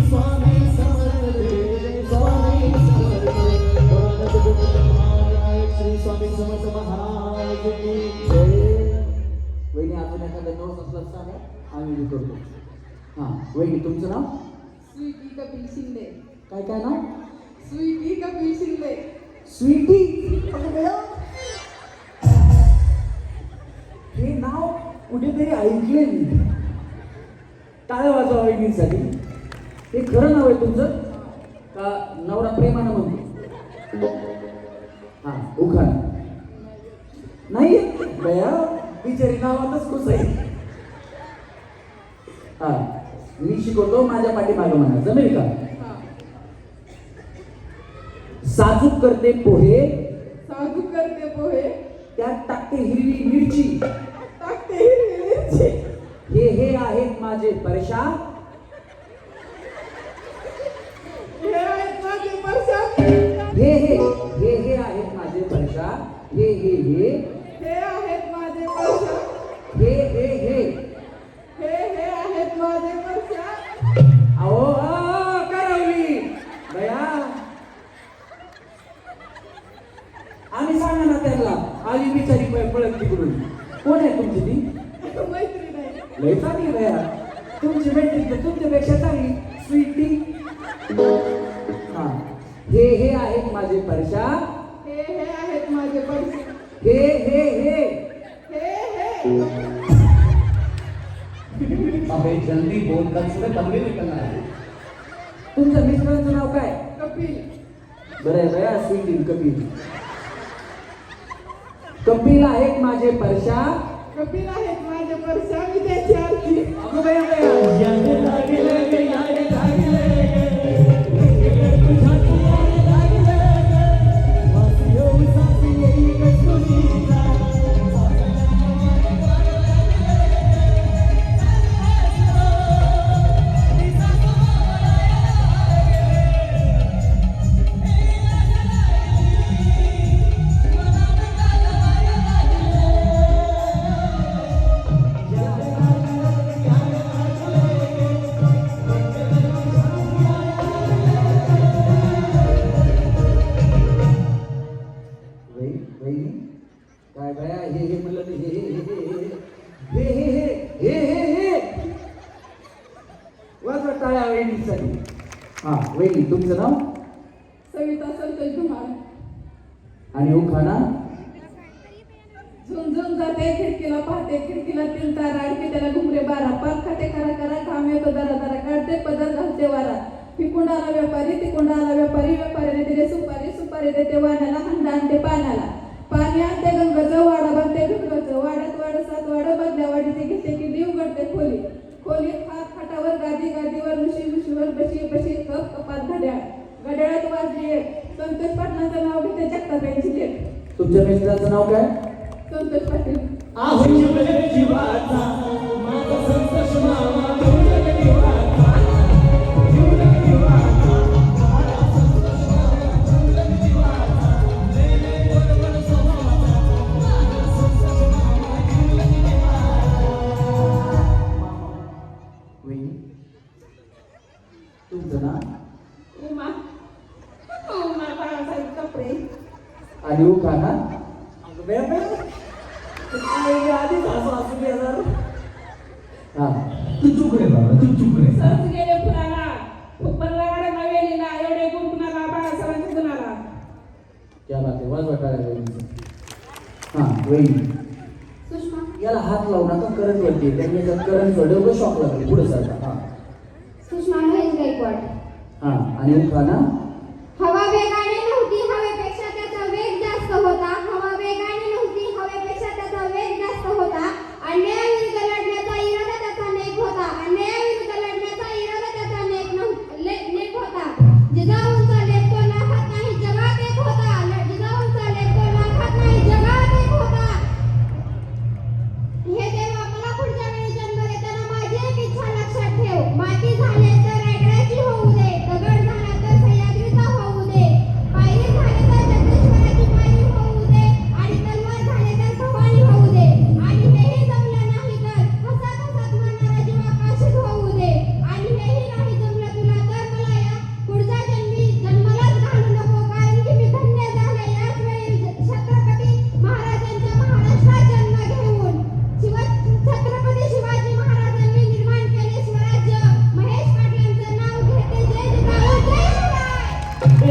स्वामी समर्थ जय जय स्वामी समर्थ. श्री स्वामी समर्थ महाराज की जय. वहिनी अजून एखादा नवस असला सांगा आम्ही करतो. हा वहिनी तुमचं नाव? स्वीटी कपिल शिंदे. काय काय नाव? स्वीटी कपिल शिंदे. स्वीटी. हे नाव कुठेतरी ऐकले मी. टाळ्या वाजवा वहिनीसाठी. हे खरं नाव आहे तुमचं का नवरा प्रेमानं म्हणतो? हा उखाण नाही बया बिचारी नावातच खुश आहे. हा मी शिकवतो माझ्या पाठीमागे म्हणा जमेल का? साजूक करते पोहे. साजूक करते पोहे. त्यात टाकते हिरवी मिरची. टाकते हिरवी मिरची. हे आहेत माझे परशा. हे आहेत माझे परशा. हे आहेत माझे परशा. हे हे आहेत माझे परशा. हे आहेत माझे परशा. अहो करावली बया. आम्ही सांगा ना त्यांना. आली बिचारी पळत तिकडून. कोण आहे तुमची ती? मैत्री नाही. लय चांगली बया तुमची मैत्री तर तुमच्यापेक्षा चांगली. स्वीटी. हा हे आहेत माझे परशा. हे आहेत माझे परशा. हे अबे जल्दी बोल कल सुबह तब भी निकलना है. तुमच्या मित्रांचं नाव काय? कपिल. बरं आहे बया. स्वीटी कपिल. कपिल आहेत माझे परशा. कपिल आहेत माझे परशा. मी त्याची आरती. अगं बया बया. याद लागले गे याद लागले काय बया हे म्हणलं हे वाजवा टाळ्या वहिनीसाठी. हा वहिनी तुमचं नाव? सविता संतोष धुमाळ. आणि उखाणा? झुंझुन जाते खिडकीला पाहते. खिडकीला 3 तारा. आणखी त्याला घुमरे 12. पाच खाते करा घाम येतो दरा काढते पदर घालते वारा. तिकुंड आला व्यापारी. तिकुंड आला व्यापारी. व्यापाऱ्याने दिले सुपारी. सुपारी देते वाण्याला. हंडा आणते पाण्याला. पाणी आणते गंगाचं. वाडा बांधते गंगाचं. वाड्यात वाड 7 वाडं. बदल्या वाडीचे घेते की देव गडते खोली. खोलीत खाटावर गादीवर. नुशीवर बशी कपात घड्याळ. घड्याळात वाजली ते जगताबाईंची लेट. तुमच्या मिस्टरांचं नाव काय? संतोष पाटील. आहो जीवले जीवाचा माझा संतोष मामा जीवले जीवाचा जीवले जीवाचा माझा संतोष मामा जीवले जीवाचा ले ले बरोबर स्वभावाचा माझा संतोष मामा जीवले जीवाचा. वहिनी तुमचं नाव? उमा उमा बाळासाहेब कपडे. आणि उखाणा? अगं बे बे आधी सासू असू दे जरा. हा तू चुप रे बाबा तू चुप रे. सरच गेले फुलाला फुप्परला नवेलीला एवढे गुण कुणाला बाळासाहेबांच्या गुणाला. क्या बात आहे, वाजवा टाळ्या वहिनीचं. हा वहिनी सुषमा याला हात लावू नका, करंट वरती त्यांनी जर करंट सोडलं शॉक लागेल पुढे सरका. हा सुषमा महेश गायकवाड. हा आणि उखाणा? हवा वेगाने नव्हती, हवेपेक्षा त्याचा वेग जास्त होता. हवा वेगाने नव्हती, हवेपेक्षा त्याचा वेग जास्त होता. अन्यायाविरुद्ध लढण्याचा इरादा त्याचा नेक होता. अन्यायाविरुद्ध लढण्याचा इरादा त्याचा नेक होता. जिजाऊंचा लेख तो लाखात नाही जगात एक होता. जिजाऊंचा लेख तो लाखात नाही जगात एक होता. हे देवा मला पुढच्या वेळी जन्म देताना माझी एक इच्छा लक्षात ठेव. माती झाले तर रायगडाची होऊ दे, दगड झाला तर सह्याद्रीचा होऊ दे, पायरी झाले तर जगदीश्वराची पायरी होऊ दे, आणि तलवार झाले तर भवानी होऊ दे, आणि हेही जमलं नाही तर हसत हसत मरणारा जीव आकाशित होऊ दे, आणि हेही नाही जमलं तुला तर मला या पुढच्या जन्मी जन्मालाच घालू नको, कारण की मी धन्य झाले याच वेळी छत्रपती महाराजांच्या महाराष्ट्रात जन्म घेऊन. छत्रपती शिवाजी महाराजांनी निर्माण केले स्वराज्य. महेश पाटलांचं नाव घेते जय जिजाऊ जय शिवराय.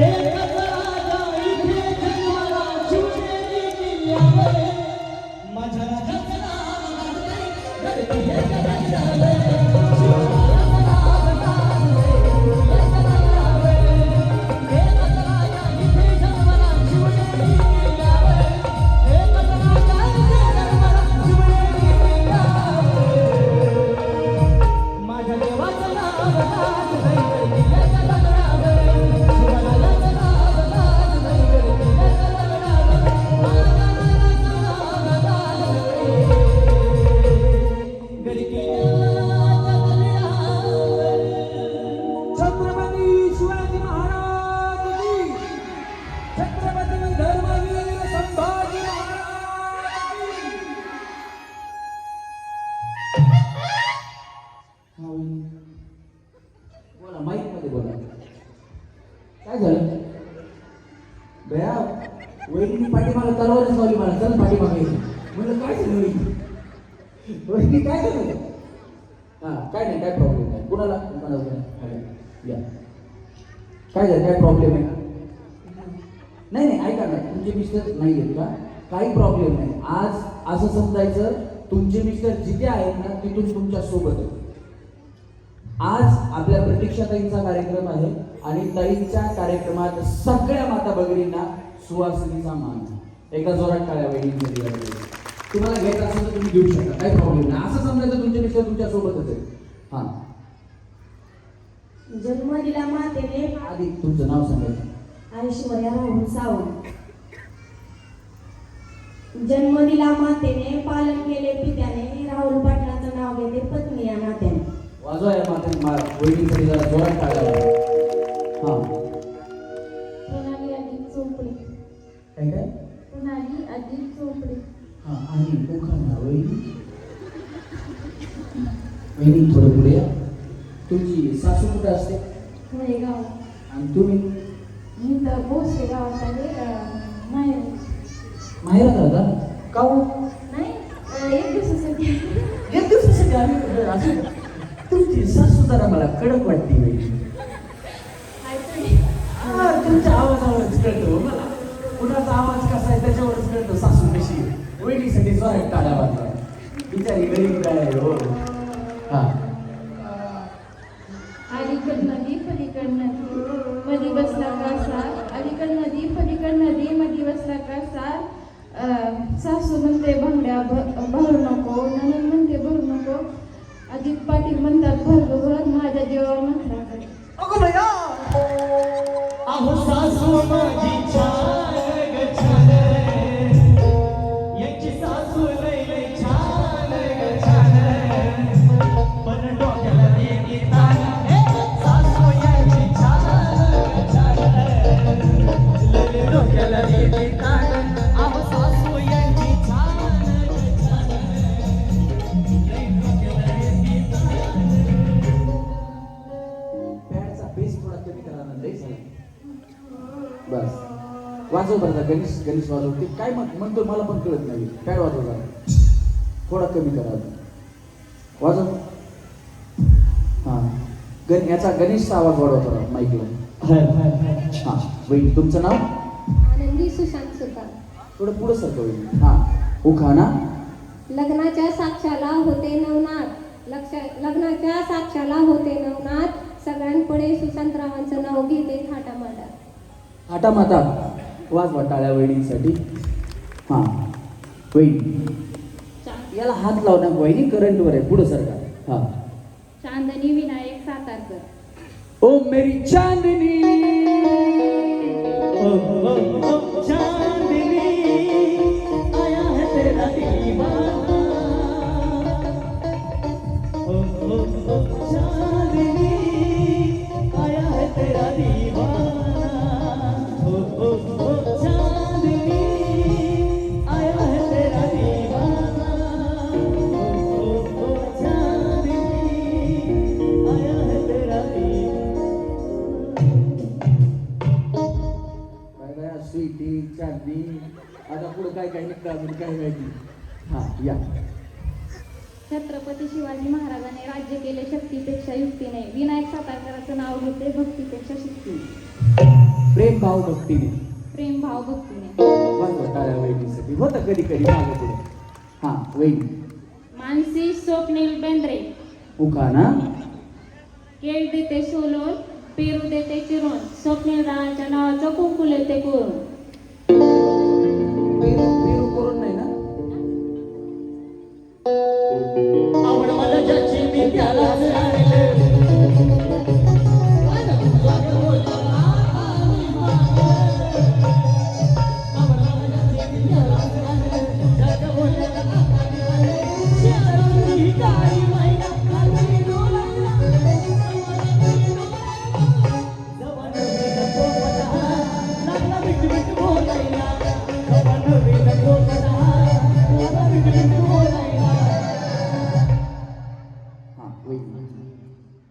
एकच राजा इथे जन्माला शिवनेरी किल्ल्यावर माझ्या राजाचं नाव गाजलंय धरती हे जगात शिवरायाचं नाव गाजलंय जगात. एकच राजा इथे जन्माला शिवनेरी किल्ल्यावर एकच राजा इथे जन्माला शिवनेरी किल्ल्यावर माझ्या देवाचं नाव गाजलंय धरती हे जगात. शिवरायाचं नाव गाजलंय धरती हे जगात. माझ्या देवाचं नाव गाजलंय छत्रपती शिवाजी महाराज की, छत्रपती धर्मवीर संभाजी महाराज की. हा वहिनी. बोला माईक मध्ये बोला. काय झालं बया? वहिनी पाठीमागे तलवारच लावली मला. चल पाठीमागे. म्हणलं काय झालं वहिनी? वहिनी काय झालं? हा काय नाही, काय प्रॉब्लेम नाही. कुणाला या काय झालं? काय प्रॉब्लेम आहे? नाही नाही ऐका ना, तुमचे मिस्टर नाही आहेत का? काही प्रॉब्लेम नाही. आज असं समजायचं तुमचे मिस्टर जिथे आहेत ना तिथून तुमच्या सोबत आहेत. आज आपल्या प्रतीक्षाताईंचा कार्यक्रम आहे आणि ताईंच्या कार्यक्रमात सगळ्या माता भगिनींना सुवासिनीचा मान. एका जोरात टाळ्या वहिनींसाठी लागली. तुम्हाला घ्यायचं असेल तर तुम्ही घेऊ शकता, काही प्रॉब्लेम नाही. असं समजायचं तुमचे मिस्टर तुमच्या सोबतच आहे. हा जन्म दिला मातेने आधी तुमचं नाव सांगायचं. ऐश्वर्या राहुल सावंत. जन्म दिला मातेने, पालन केले पित्याने, राहुल पाटलाचं नाव घेते पत्नी या नात्याने. वाजवा या वहिनीसाठी जरा जोरात टाळ्या. हा प्रणाली अजित चोपडे. काय काय? प्रणाली अजित चोपडे. हा आणि उखाणा वहिनी. वहिनी थोडं पुढे या. तुमची सासू कुठे असते? पुणे गाव. आणि तुम्ही? मी तर भोसले गावात आले. माहेर माहेरात राहता का हो? नाही, एक दिवसासाठी. एक दिवसासाठी आम्ही असं. तुमची सासू जरा मला कडक वाटते वहिनी. तुमच्या आवाजावरच कळतो मला. कुणाचा आवाज कसा आहे त्याच्यावरच कळतो सासू कशी. वहिनीसाठी जोरात टाळ्या वाजवा. बिचारी गरीब काय आहे हो. हा अलीकड नदी पलीकड नदी मधी बसला कासा. अलीकड नदी पलीकड नदी मधी बसला कासा. सासू म्हणते भांड्या भरू नको, ननंद म्हणते भरू नको, अजित पाटील म्हणतात भर माझ्या जीवावर नखरा कर. अगो भैया अहो सासू माझी छान बस वाजव बरं का, गणेश गणेश वाजव. ते काय म्हणतो मला पण कळत नाही. काय वाजव जरा, थोडा कमी करा अजून. वाजव. हां याचा गणेशचा आवाज वाढवा थोडा माईकला. हां वहिनी तुमचं नाव? आनंदी सुशांत सुतार. थोडं पुढं सरकं वहिनी. हां उखाणा. लग्नाच्या साक्षाला होते नवनाथ, लग्नाच्या साक्षाला होते नवनाथ, सगळ्यांपुढे सुशांतरावांचं नाव घेते थाटामाटात. थाटामाटात वाजवा टाळ्या वहिनीसाठी. हां वहिनी याला हात लावणार वहिनी, करंटवर आहे. पुढं सरका. हां चांदणी विनायक सातारकर. ओ मेरी चांदनी चांदनी आया है तेरा दीवाना, चांदनी आया है तेरा दीवाना, चांदनी आया है तेरा दीवाना, चांदनी आया है तेरा दीवाना. स्वीटी चांदणी. आता पुढं काय काय निघतं अजून काय माहिती. हां या. छत्रपती शिवाजी महाराजांनी राज्य केले शक्तीपेक्षा युक्तीने, विनायक सातारकरांचं नाव घेते भक्तीपेक्षा शक्तीने. प्रेम भाव भक्तीने. प्रेम भाव भक्तीने. वाजवा टाळ्या वहिनीसाठी. होतं कधी कधी मागं पुढे. हां वहिनी. मानसी स्वप्नील बेंद्रे. उखाणा. केळ देते सोलून, पेरू देते चिरून, स्वप्नील रावांच्या नावाचं कुंकू लेते करून. पेरू पेरू करून नाही ना. आवड मला ज्याची मी त्यालाच आणले,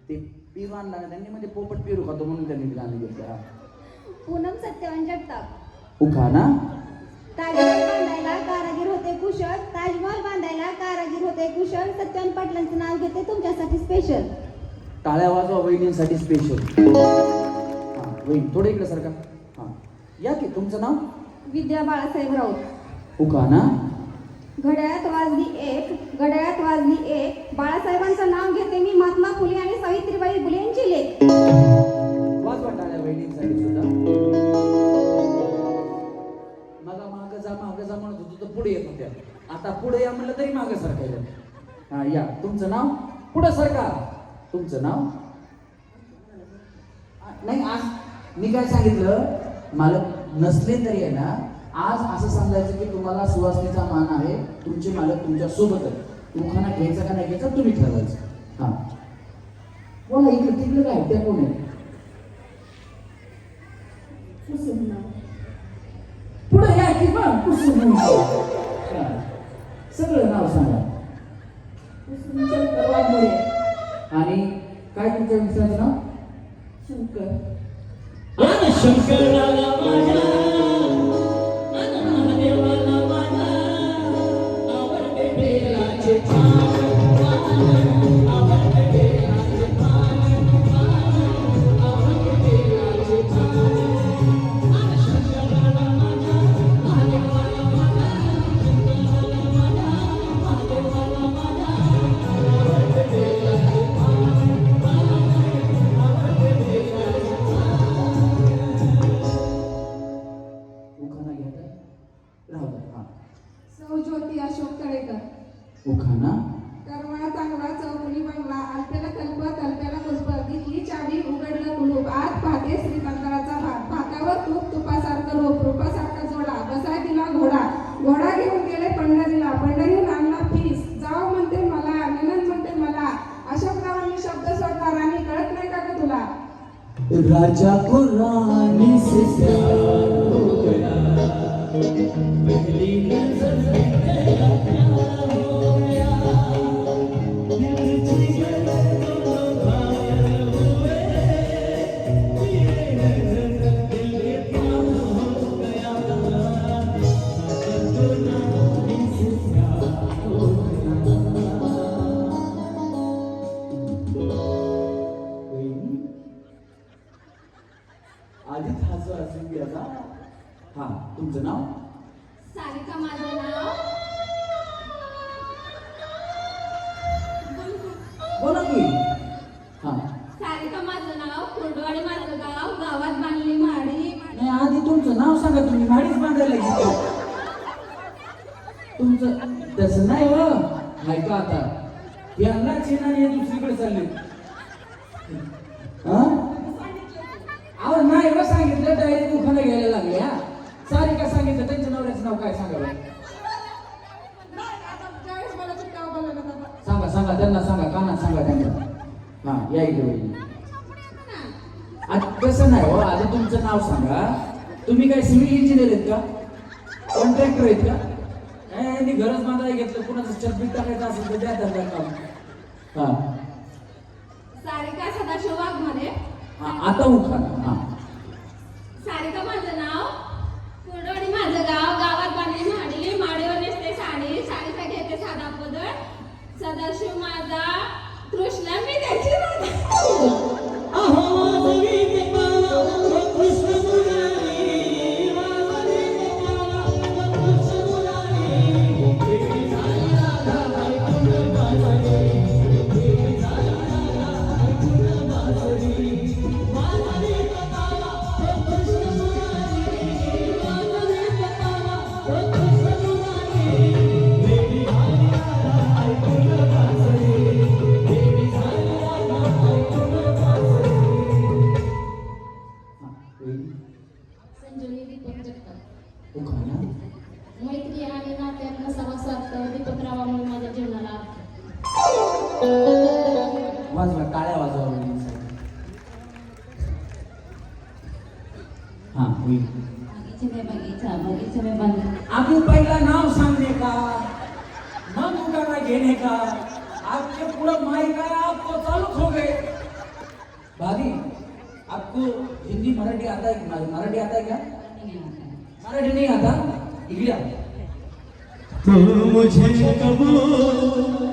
ते पेरू आणला ना त्यांनी, म्हणजे पोपट पेरू खातो म्हणून त्यांनी गाणं घेतलं. पूनम सत्यवान जगताप. उखाणा. ताजमहल बांधायला कारागीर होते कुशल, ताजमहल बांधायला कारागीर होते कुशल, सत्यवान पाटलांचं नाव घेते तुमच्यासाठी स्पेशल. टाळ्या वाजवा वहिनींसाठी स्पेशल. हां वहिनी थोडं इकडे सारखा. हां या की. तुमचं नाव? विद्या बाळासाहेब राऊत. उखाणा. घड्याळात वाजली एक, घड्याळात वाजली एक, बाळासाहेबांचं नाव घेते मी महात्मा फुले आणि सावित्रीबाई फुले यांची लेख. वाजवा टाळ्या वहिनींसाठी सुद्धा. मागं जा म्हणत होतो तर पुढे येत होत्या. आता पुढे या म्हणलं तरी मागं सरकायला. हां या. तुमचं नाव? पुढं सरका. तुमचं नाव? नाही आज मी काय सांगितलं, मला नसले तरी आहे ना, आज असं समजायचं की तुम्हाला सुवासनीचा मान आहे, तुमचे मालक तुमच्या सोबत आहे. उखाणा घ्यायचा का नाही घ्यायचा तुम्ही ठरवायचं. हां बोला. इकडे तिकडे काय त्या कोण आहे? पुढे या की मग. कुसुम. सगळं नाव सांगा. आणि काय तुमच्या मित्राचं नाव? शंकर. शंकराला माझ्या, महादेवाला माझ्या, आवडते बेलाचे पान, आवडते बेलाचे पान, आवडते बेलाचे पान. शंकराला माझ्या, महादेवाला माझ्या, शंकराला माझ्या, महादेवाला माझ्या, आवडते बेलाचे पान, आवडते बेलाचे पान. उखाणा घ्यायचा राहू द्या. हां सौ ज्योती अशोक तळेकर. उखाणा. करवा चांगला चौकोनी बंगला, अल्प्याला कल्प तल्प्याला कुलप, घेतली चावी उघडलं कुलूप, आत पाहते श्रीकांताचा भात, भातावर तूप तुपासारखं रोप, रूपासारखा जोडा, बसाय दिला घोडा, घोडा घेऊन गेले पंढरीला, पंढरीहून आणला फीस, जाव म्हणते मला, ननंद म्हणते मला, अशोकरावांनी शब्द सोडला, राणी कळत नाही का ग तुला? राजा को रानी से प्यार हो गया, पहली नजर में तेरा प्यार हो गया, दिल जिगर दोनों घायल हुए, तेरे नजर आधीच हसू असून घ्यायचा. हा, तुमचं नाव? सारिका माझं नाव. बोला की. हा, सारिका माझं नाव, कुर्डवाडी माझं गाव, गावात बांधली माडी. नाही आधी तुमचं नाव सांगा. तुम्ही माडीच बांधायला घेतली. तुमचं तसं नाही हो. ऐका आता, यांना चेनाने दुसरीकडे चालले. हा, अहो नाही हो, सांगितलं डायरेक्ट दुकानं घ्यायला लागले. हा, सारिका सांगितलं. त्यांच्या नवऱ्याचं नाव काय सांगा बरं? सांगा सांगा, त्यांना सांगा, कानात सांगा त्यांना. हा, या इकडे वहिनी. तसं नाही हो, आधी तुमचं नाव सांगा. तुम्ही काय सिव्हिल इंजिनियर आहेत का? कॉन्ट्रॅक्टर आहेत का? यांनी घरच बांधायला घेतलं. कुणाचं चटबीट टाकायचं असेल तर द्या त्यांना काम. हा, सारिका सदाशिव वाघमारे. हा, आता उखा. हा, सारिका माझं नाव, कुर्डवाडी माझं गाव, गावात बांधली माडी, माडीवर नेसते साडी, साडीसाठी येते साधा पदर. सदाशिव माझा कृष्ण, मी त्याची संजीवनी दीपक जगताप. उखा ना. मैत्री आणि नात्यातला सहस्वार्थ दीपकरावामुळे माझ्या जीवनाला अर्थ. वाजवा, टाळ्या वाजवा वहिनी. हा, होईल. बगीचा में बंद. अभी पहला नाम सांगने का, मन उठाना घेने का, आपके पूरा माइक आया, आपको चालू हो गए. भाभी, आपको हिंदी मराठी आता है? मराठी आता है क्या? मराठी नहीं आता? इकडे आओ. तू मुझे कबूल,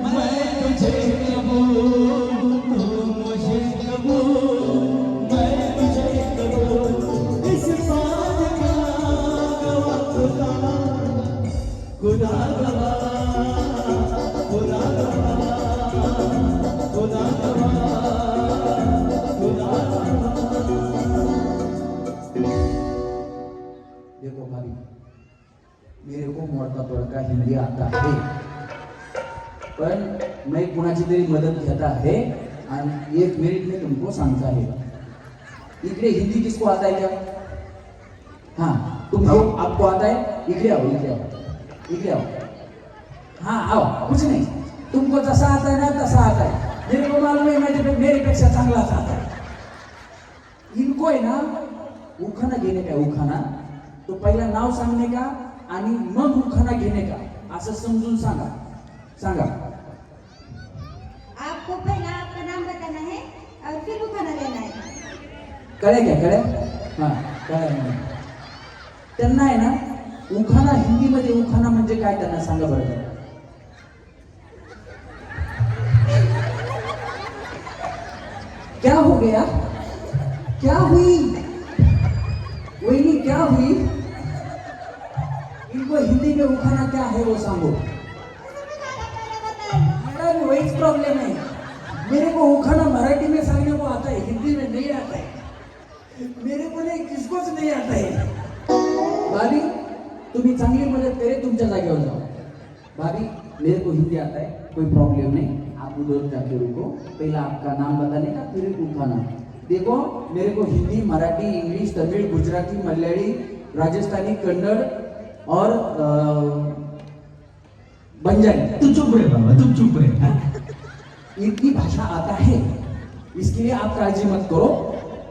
मैं तुझे कबूल, तू मुझे कबूल, मैं तुझे कबूल. इस बात का गवाह खुदा, खुदा गवाह, खुदा गवाह, खुदा गवाह, खुदा गवाह. देखो भाभी, मेरे को मोड़का तोड़का हिंदी आता है, पण मैं कुणाची तरी मदत घेता है आणि 1 मिनिट में तुमको सांगता है. इकडे हिंदी किसको आता है क्या? हाँ, तुमको आपको आता है? इकडे आओ, इकडे आओ, इकडे आओ. हाँ आओ, कुछ नहीं. तुमको जसा आता है ना तसा आता है. मेरे को मालूम है, मेरे पेक्षा चांगला आता है. इनको है ना उखाना घेणे का, उखाना तो पहिला नाव सांगणे का आणि मग उखाना घेणे का, असं समजून सांगा. सांगा. आपको पहला आपका नाम बताना है और फिर उखाना लेना है. कळे क्या? कळे? हा, कळे. त्यांना आहे ना उखाना, हिंदीमध्ये उखाना म्हणजे काय त्यांना सांगा बरं. क्या हो गया? क्या हुई वहिनी, क्या हुई? इनको हिंदी में उखाना क्या है वो सांगो. मेरा भी वही प्रॉब्लम है. मेरे को उखाना मराठी में सांगने को आता है, हिंदी में नहीं आता है. मेरे को नहीं, किसको से नहीं आता है. भाभी, तुम्ही चांगली मदत करे, तुमच्या जागेवर जाओ. भाभी, मेरे को हिंदी आता है, कोई प्रॉब्लम नहीं. आप उधर जाके रुको. पहला आपका नाम बताने का, फिर उखाना. देखो, मेरे को हिंदी, मराठी, इंग्लिश, तमिल, गुजराती, मलयाली, राजस्थानी, कन्नड़ और बंजारी. तू चुप रहे बाबा, तुम चुप रहे. इतनी भाषा आता है, इसके लिए आप काळजी मत करो.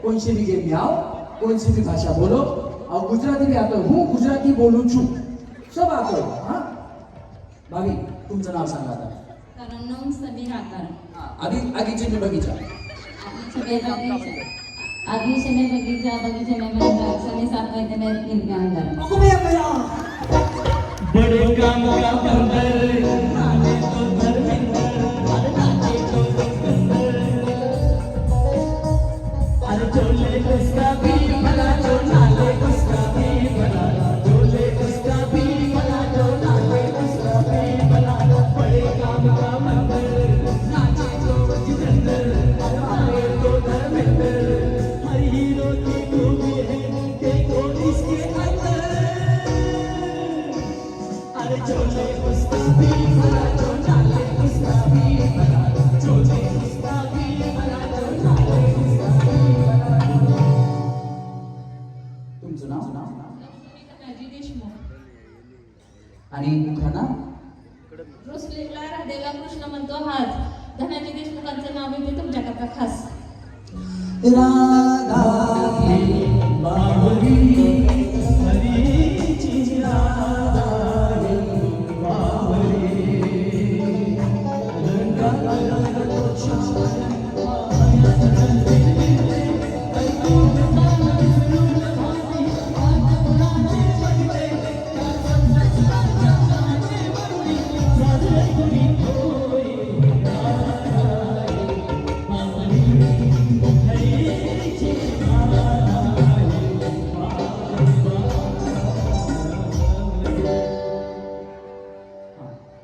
कौन से भी गेम में आओ, कौन सी भी भाषा बोलो. और गुजराती भी आता हूँ, गुजराती बोलू छू, सब आता हो. हाँ भाभी, तुमचं नाव सांगा आता. तरन्नुम समीर आकार. आगीचे मी बगीचा. आगीचे में बगीचा, बगीचे में बगीचा, सने साथ में मैं निर्गांगर. बड़े काम का बंदर, नाचे तो धर्मेंद्र, अरे नाचे तो सिकंदर, अरे चोले उसका भी भला तुमचं नाव धनाजी देशमुख. आणि खाना मुस्लिमला राधेला कृष्ण म्हणतो हाच. धनाजी देशमुखांचं नाव मी ते तुमच्याकरता खास. राधा बाहुली हरीची राधा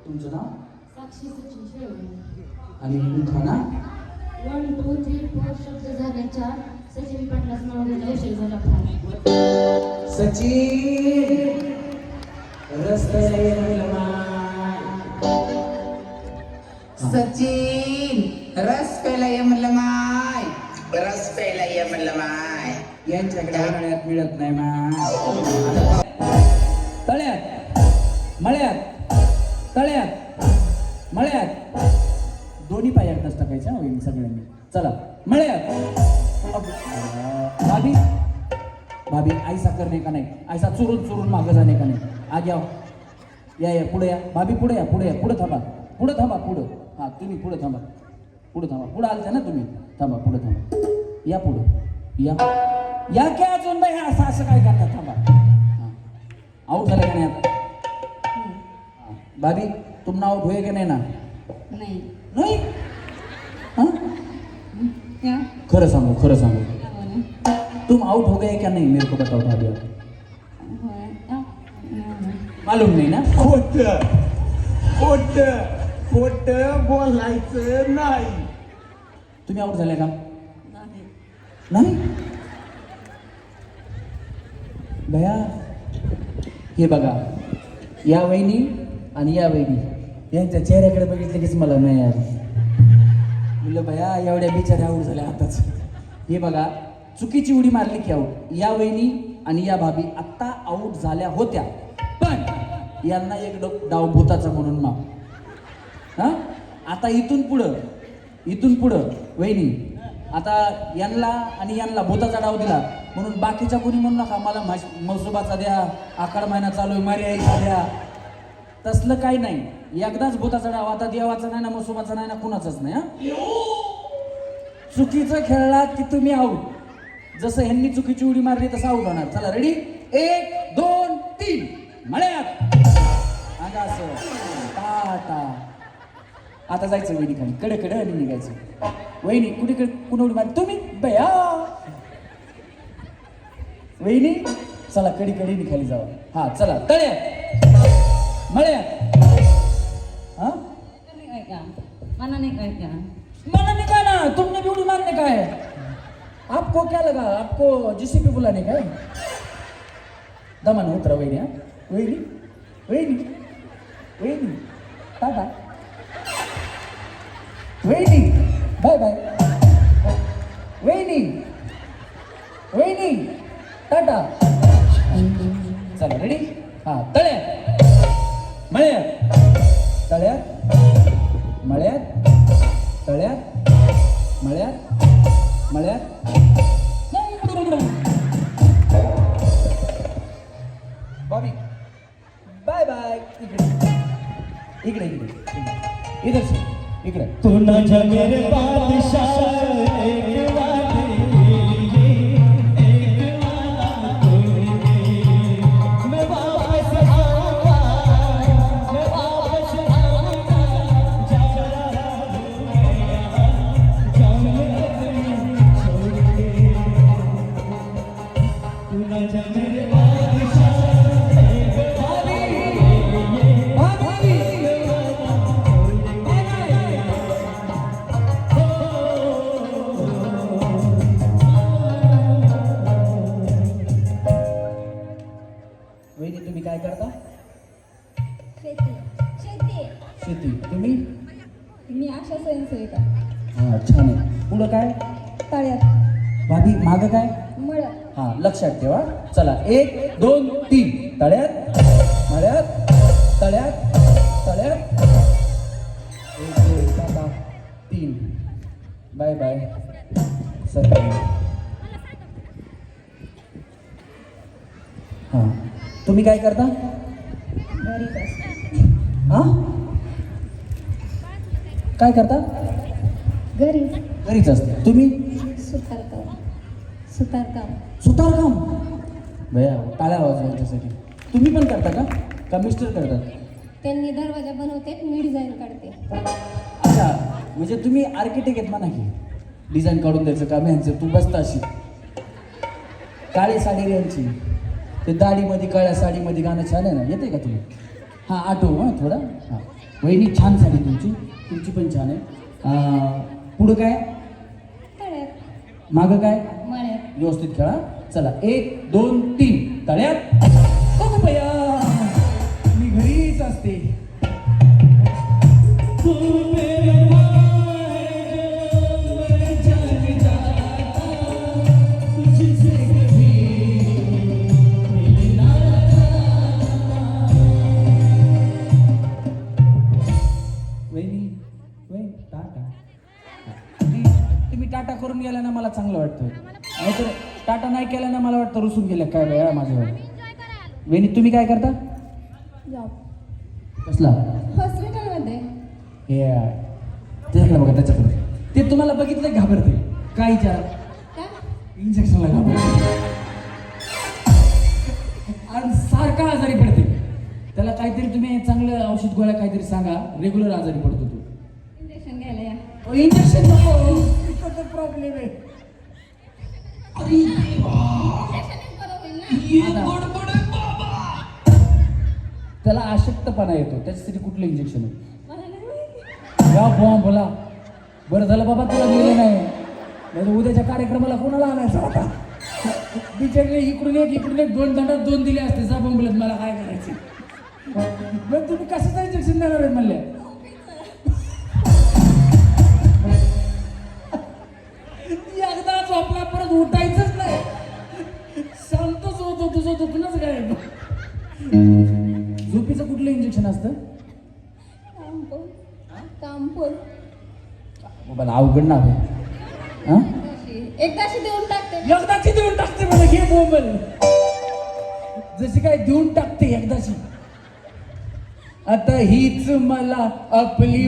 तुमचं नाव साक्षी सचिन शेळके. आणि खाना 1 2 3 4 शब्द झाल्याच्या सचिन पाटलाच नाव घेतलं उशीर झाला फार. सचिन रस्त्याला सचिन रस प्यायला ये म्हणलं माय. रस प्यायला ये म्हणलं माय. यांच्याकडे उन्हाळ्यात मिळत नाही मा. तळ्यात मळ्यात तळ्यात मळ्यात दोन्ही पाय एकदाच टाकायच्या होईल सगळ्यांनी. चला मळ्यात. भाभी भाभी आईसा करणे का नाही, आईसा चुरून चुरून मागं जाणे का नाही. आज या पुढे या भाभी, पुढे या पुढे थांबा पुढं. हा तुम्ही पुढे थांबा पुढे आलता ना तुम्ही. थांबा पुढे थांबा. या पुढं या काय अजून बाई असं काय करतात. थांबा. आउट झालं का नाही आता. भाभी तुम ना आउट हुए कि नहीं ना. नहीं हाँ खरं सांगू तुम आउट हो गए क्या नहीं मेरे को बताओ भाभी. मालूम नहीं ना. खोट बोलायचं नाही. तुम्ही आउट झाले का नाही. भया हे बघा या वहिनी आणि या वहिनी यांच्या चेहऱ्याकडे बघितलं कीच मला नाही आली. म्हणलं भया एवढ्या बिचाऱ्या आऊट झाल्या आताच. हे बघा चुकीची उडी मारली की आऊट. या वहिनी आणि या भाभी आत्ता आऊट झाल्या होत्या, पण यांना एक डाव भूताचा म्हणून माप. हा आता इथून पुढं वहिनी आता यांना भूताचा डाव दिला म्हणून बाकीच्या कोणी म्हणू नका मला मसुबाचा द्या, आखाड महिना चालू आहे मारी आईचा द्या. तसलं काही नाही. एकदाच भूताचा डाव. आता देवाचा नाही ना, मसुबाचा नाही ना, कुणाचाच नाही. हा चुकीचं खेळलात की तुम्ही आऊट. जसं ह्यांनी चुकीची उडी मारली तसं आऊट होणार. चला रेडी 1 2 3 मळ्यात. असं टाटा. आता जायचं वहिनी खाली कडे आणि निघायचं. वहिनी कुणी उडी मारली तुम्ही बया. वहिनी चला कडी खाली जावा. हा चला तळ्यात मळ्यात. हा मना नहीं क्या मना काय ना तुमने भी उड़ी मारने का है. आपको क्या लगा, आपको जेसीबी बुलाने का है. दमाने उतरा वहिनी. हा वहिनी टाटा. वहिनी बाय वहिनी टाटा. चला रेडी. हा तळ्यात मळ्यात बॉबी बाय. इकडे इधर से इकडे. तू ना जा मेरे बादशाह एक वादा मैं वापस आऊंगा तू ना जा मेरे बादशाह तुम्ही काय करता. शेती. तुम्ही मी आशा स्वयंसेविका. हा छान आहे. पुढं काय तळ्यात भाभी मागं काय मळ्यात. हा लक्षात ठेवा. चला 1 2 3 तळ्यात मळ्यात तळ्यात तळ्यात. 1 2 टाटा 3 बाय बाय सर. हां तुम्ही काय करता? घरीच असते. हा काय करता? घरीच. घरीच असते. तुम्ही? सुतारकाम. सुतारकाम. सुतारकाम. भैया टाळ्या वाजवायच्यासाठी. तुम्ही पण करता का मिस्टर करतात? त्यांनी दरवाजा बनवते, मी डिझाईन काढते. अच्छा म्हणजे तुम्ही आर्किटेक्ट आहेत म्हणा की. डिझाईन काढून द्यायचं काम यांचं. तू बसता अशी काळी साडी यांची, ते दाढीमध्ये काळ्या साडीमध्ये गाणं छान आहे ना, येते का तुम्ही? हां आठव हां थोडा. हां वहिनी छान साडी तुमची पण छान आहे. पुढं काय? तळ्यात. मागं काय? मळ्यात. व्यवस्थित खेळा. चला 1 2 3 तळ्यात. बघू भैया मी घरीच असते. तुम्ही टाटा करून गेला ना मला चांगलं वाटतं. नाहीतर टाटा नाही केला ना मला वाटतं रुसून गेल्या काय बाया माझ्यावर. वहिनी तुम्ही काय करता? जॉब. कसला? हॉस्पिटलमध्ये. हे त्याच्याकडे बघा त्याच्याकडे. ते तुम्हाला बघितलं घाबरते. काय विचार? का? इंजेक्शनला घाबरते आणि सारखा आजारी पडते. त्याला काहीतरी तुम्ही चांगलं औषध गोळ्या काहीतरी सांगा. रेग्युलर आजारी पडतो तो. इंजेक्शन घ्यायला या. इंजेक्शन नको. प्रॉब्लेम आहे. अरे त्याला अशक्तपणा येतो, त्याच्यासाठी कुठलं इंजेक्शन आहे? या बॉम्ब बोला. बरं झालं बाबा तुला गेलं नाही, उद्याच्या कार्यक्रमाला कोणाला आणायचं होता? बिचारले इकडून एक 2 दंडात 2 दिले असते. जा बॉम्बलत मला काय करायचं? मग तुम्ही कशाचं इंजेक्शन देणार आहे म्हणले? एकदा झोपला परत उठायचंच नाही. शांतच होतो. तुझं दुखणंच काय? झोपीचं कुठलं इंजेक्शन असतं? कामपोल. बाबा अवघड नाव आहे. हा एकदाशी देऊन टाकते. एकदाची देऊन टाकते मला. घे मोबाईल. जशी काय देऊन टाकते एकदाची. आता हीच मला आपली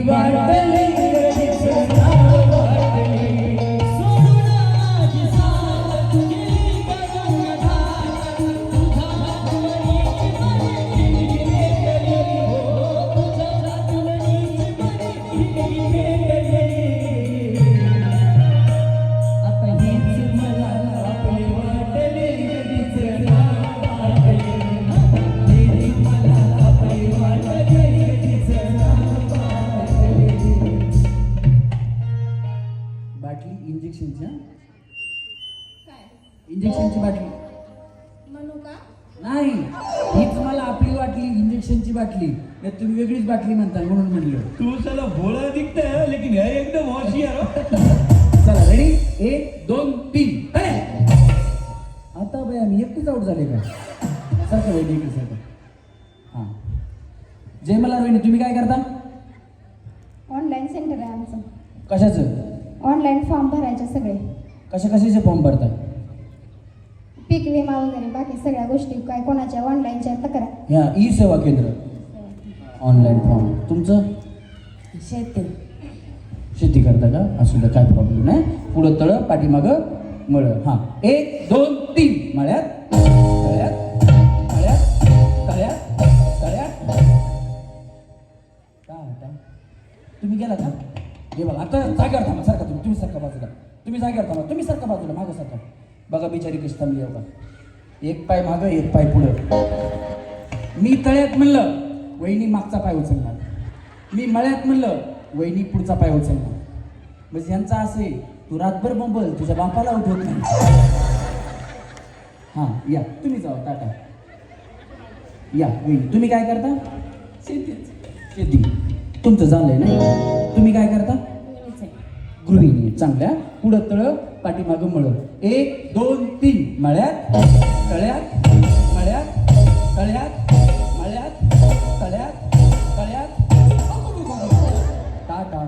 इंजेक्शनची बाटली म्हणू का? नाही, हीच मला आपली वाटली इंजेक्शनची बाटली. नाही तुम्ही वेगळीच बाटली म्हणता म्हणून म्हणलं. तू चला भोळा दिखता है लेकिन है एकदम होशियार. चला रेडी 1 2 3 आता बाई आम्ही एकटीच आउट झाले का? सारखं वहिनी इकडे सारखं. हां जय मला रोहिणी तुम्ही काय करता? ऑनलाईन सेंटर आहे आमचं. कशाचं? ऑनलाईन फॉर्म भरायचे सगळे. कशाचे फॉर्म भरता? पीक विमा वगैरे बाकी सगळ्या गोष्टी काय कोणाच्या ऑनलाईनच्या तक्रार. ह्या ई सेवा केंद्र ऑनलाईन फॉर्म. तुमचं? शेती करता का? असू द्या काय प्रॉब्लेम नाही. पुढं तळ पाठीमागं मळ. हां 1 2 3 मळ्यात तळ्यात तळ्यात तळ्यात तळ्यात. तुम्ही गेला का? हे बघा आता जागेवर थांबा. सारखा तुम्ही सारखा बाजूला. तुम्ही जागेवर थांबा. तुम्ही सारखा बाजूला मागं सारखा. बघा बिचारी कशी थांबली आहे का? एक पाय मागं एक पाय पुढं. मी तळ्यात म्हणलं वहिनी मागचा पाय उचलणार. मी मळ्यात म्हणलं वहिनी पुढचा पाय उचलणार. म्हणजे यांचा असे तू रातभर बोंबल तुझ्या बापाला उठवत नाही. हां या तुम्ही जाऊ टाटा. या वहिनी तुम्ही काय करता? शेती. तुमचं झालंय ना? तुम्ही काय करता? गृहिणी चांगल्या पुढं तळ पाठीमागं मळ 1 2 3 मळ्यात तळ्यात मळ्यात तळ्यात मळ्यात तळ्यात तळ्यात टाटा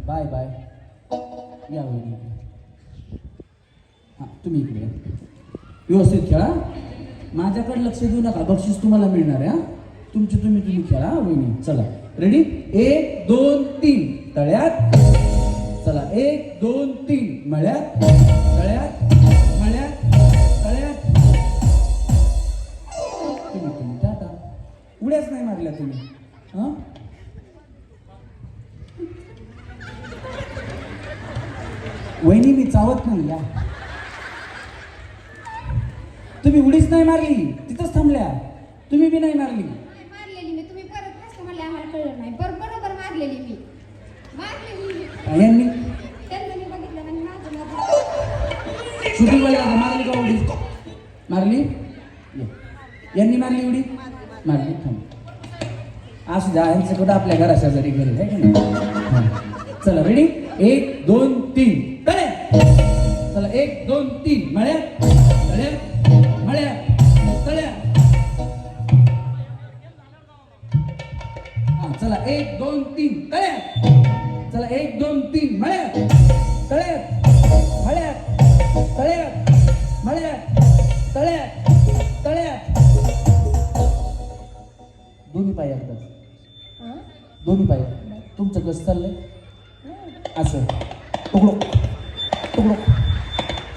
बाय बाय या वहिनी हां तुम्ही इकडे या. व्यवस्थित खेळा माझ्याकडे लक्ष देऊ नका बक्षीस तुम्हाला मिळणार आहे हा तुम्ही खेळा वहिनी चला रेडी 1 2 3 तळ्यात चला 1 2 3 मळ्यात तळ्यात मळ्यात तळ्यात तुम्ही टाटा उड्याच नाही मारल्या तुम्ही हां वहिनी मी चावत नाही या तुम्ही उडीच नाही मारली तिथंच थांबल्या तुम्ही बी नाही मारली मारलेली मी तुम्ही परत प्रश्न म्हणले आम्हाला कळलं नाही बरोबर मारलेली मी यांनी त्यांना मी बघितलं आणि माझं शूटिंगवाला मारली का उडी मारली यांनी मारली उडी मारली थांब असू द्या यांचं कुठं आपल्या घराच्या जरी घरी आहे की नाही चला रेडी 1 2 3 तळ्यात चला 1 2 3 मळ्यात तळ्यात मळ्यात तळ्यात चला 1 2 3 तळ्यात चला 1 2 3 मळ्यात तळ्यात मळ्यात तळ्यात मळ्यात तळ्यात तळ्यात दोन्ही पाय एकदाच दोन्ही पाय तुमचं कसं चाललंय असं तुकडो तुकडो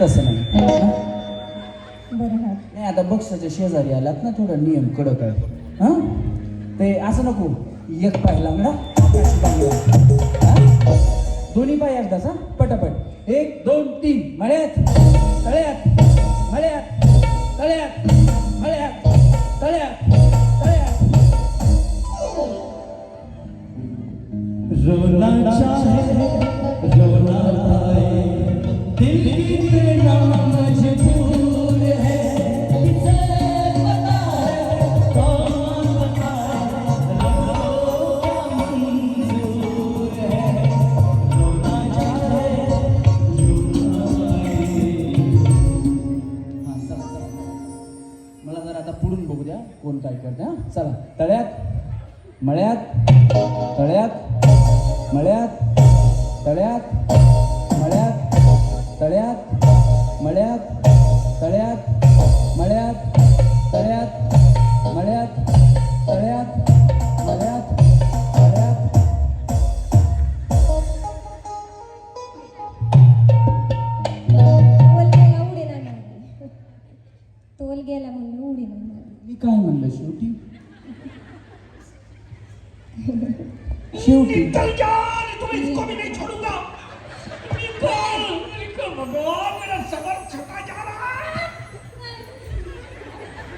तसं नाही नाही आता बक्षाच्या शेजारी आलात ना थोडं नियम कडक आहे हां ते असं नको एक पाय लांबडा दोन्ही पाय एकदाच हा पटापट 1 2 3 मळ्यात तळ्यात मळ्यात तळ्यात मळ्यात तळ्यात तळ्यात रोना चाहे रोना आए दिल की तेरा मजबूर है किसे बताए कौन बताए रोना मंजूर है रोना चाहे रोना आए मला जरा आता पुढून बघू द्या कोण काय करते हा चला तळ्यात मळ्यात तळ्यात मळ्यात तळ्यात मळ्यात तळ्यात मळ्यात तळ्यात मळ्यात तळ्यात मळ्यात तळ्यात मळ्यात तळ्यात तोल गेला म्हणून उडी नाही मी काय म्हणलं शेवटी शेवटी तुम्हें इसको भी नहीं छोड़ूंगा भगवान मेरा सबर छूटा जा रहा है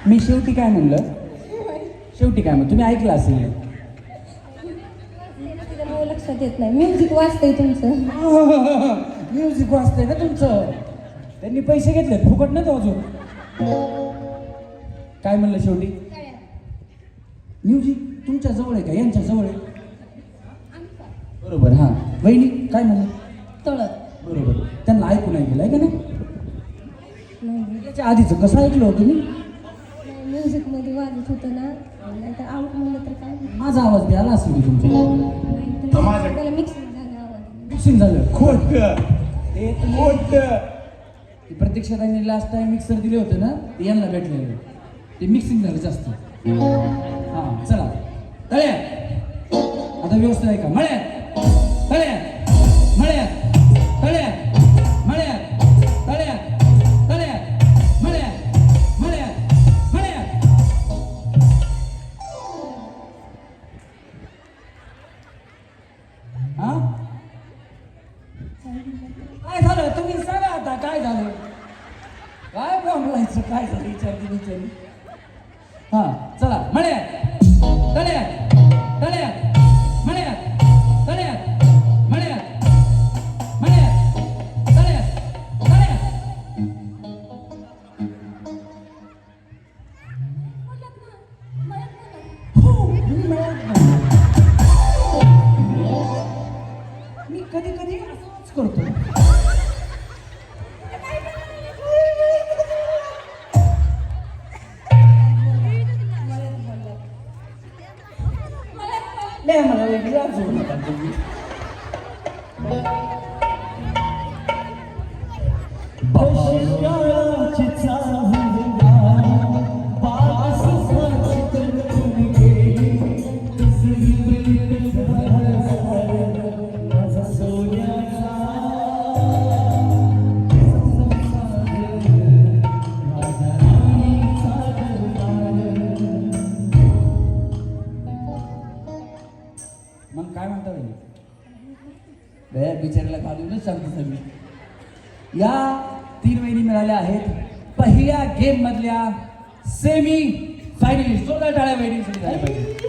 मी शेवटी काय म्हणलं शेवटी काय म्हणलं तुम्ही ऐकलं असेल लक्षात येत नाही म्युझिक वाजतंय तुमचं म्युझिक वाजतंय ना तुमचं त्यांनी पैसे घेतले फुकट नाही तो अजून काय म्हणलं शेवटी म्युझिक तुमच्या जवळ आहे का यांच्या जवळ आहे बरोबर हां वहिनी काय म्हणलं तळ बरोबर त्यांना ऐकू नाही गेलं आहे का नाही त्याच्या आधीचं कसं ऐकलं होतं तुम्ही म्युझिक मध्ये वाजत होतं ना नाहीतर आउट म्हणलं तर काय माझा आवाज बी आला असेल की तुमच्या त्याला मिक्सिंग झालं आवाज मिक्सिंग झालं खोट ते प्रत्यक्षात लास्ट टाइम मिक्सर दिले होते ना ते यांना भेटलेले ते मिक्सिंग झालं जास्त हां चला तळ्यात आता व्यवस्थित आहे का मळ्यात तळ्यात मळ्यात तळ्यात मळ्यात तळ्यात तळ्यात मळ्यात मळ्यात मळ्यात हा काय झालं तुम्ही सांगा आता काय झालं काय बोलायचं काय झालं विचारली हां चला मळ्यात तळ्यात तळ्यात मळ्यात तळ्यात मळ्यात मळ्यात तळ्यात तळ्यात मी कधी कधी नाही मला वहिनी आज सोडू नका तुम्ही. मग काय म्हणता वहिनी? बिचारायला घालूनच सांगतो सगळी. या 3 वहिनी मिळाल्या आहेत पहिल्या गेम मधल्या सेमी फायनलिस्ट. जोरदार टाळ्या वहिनींसाठी झाल्या पाहिजे.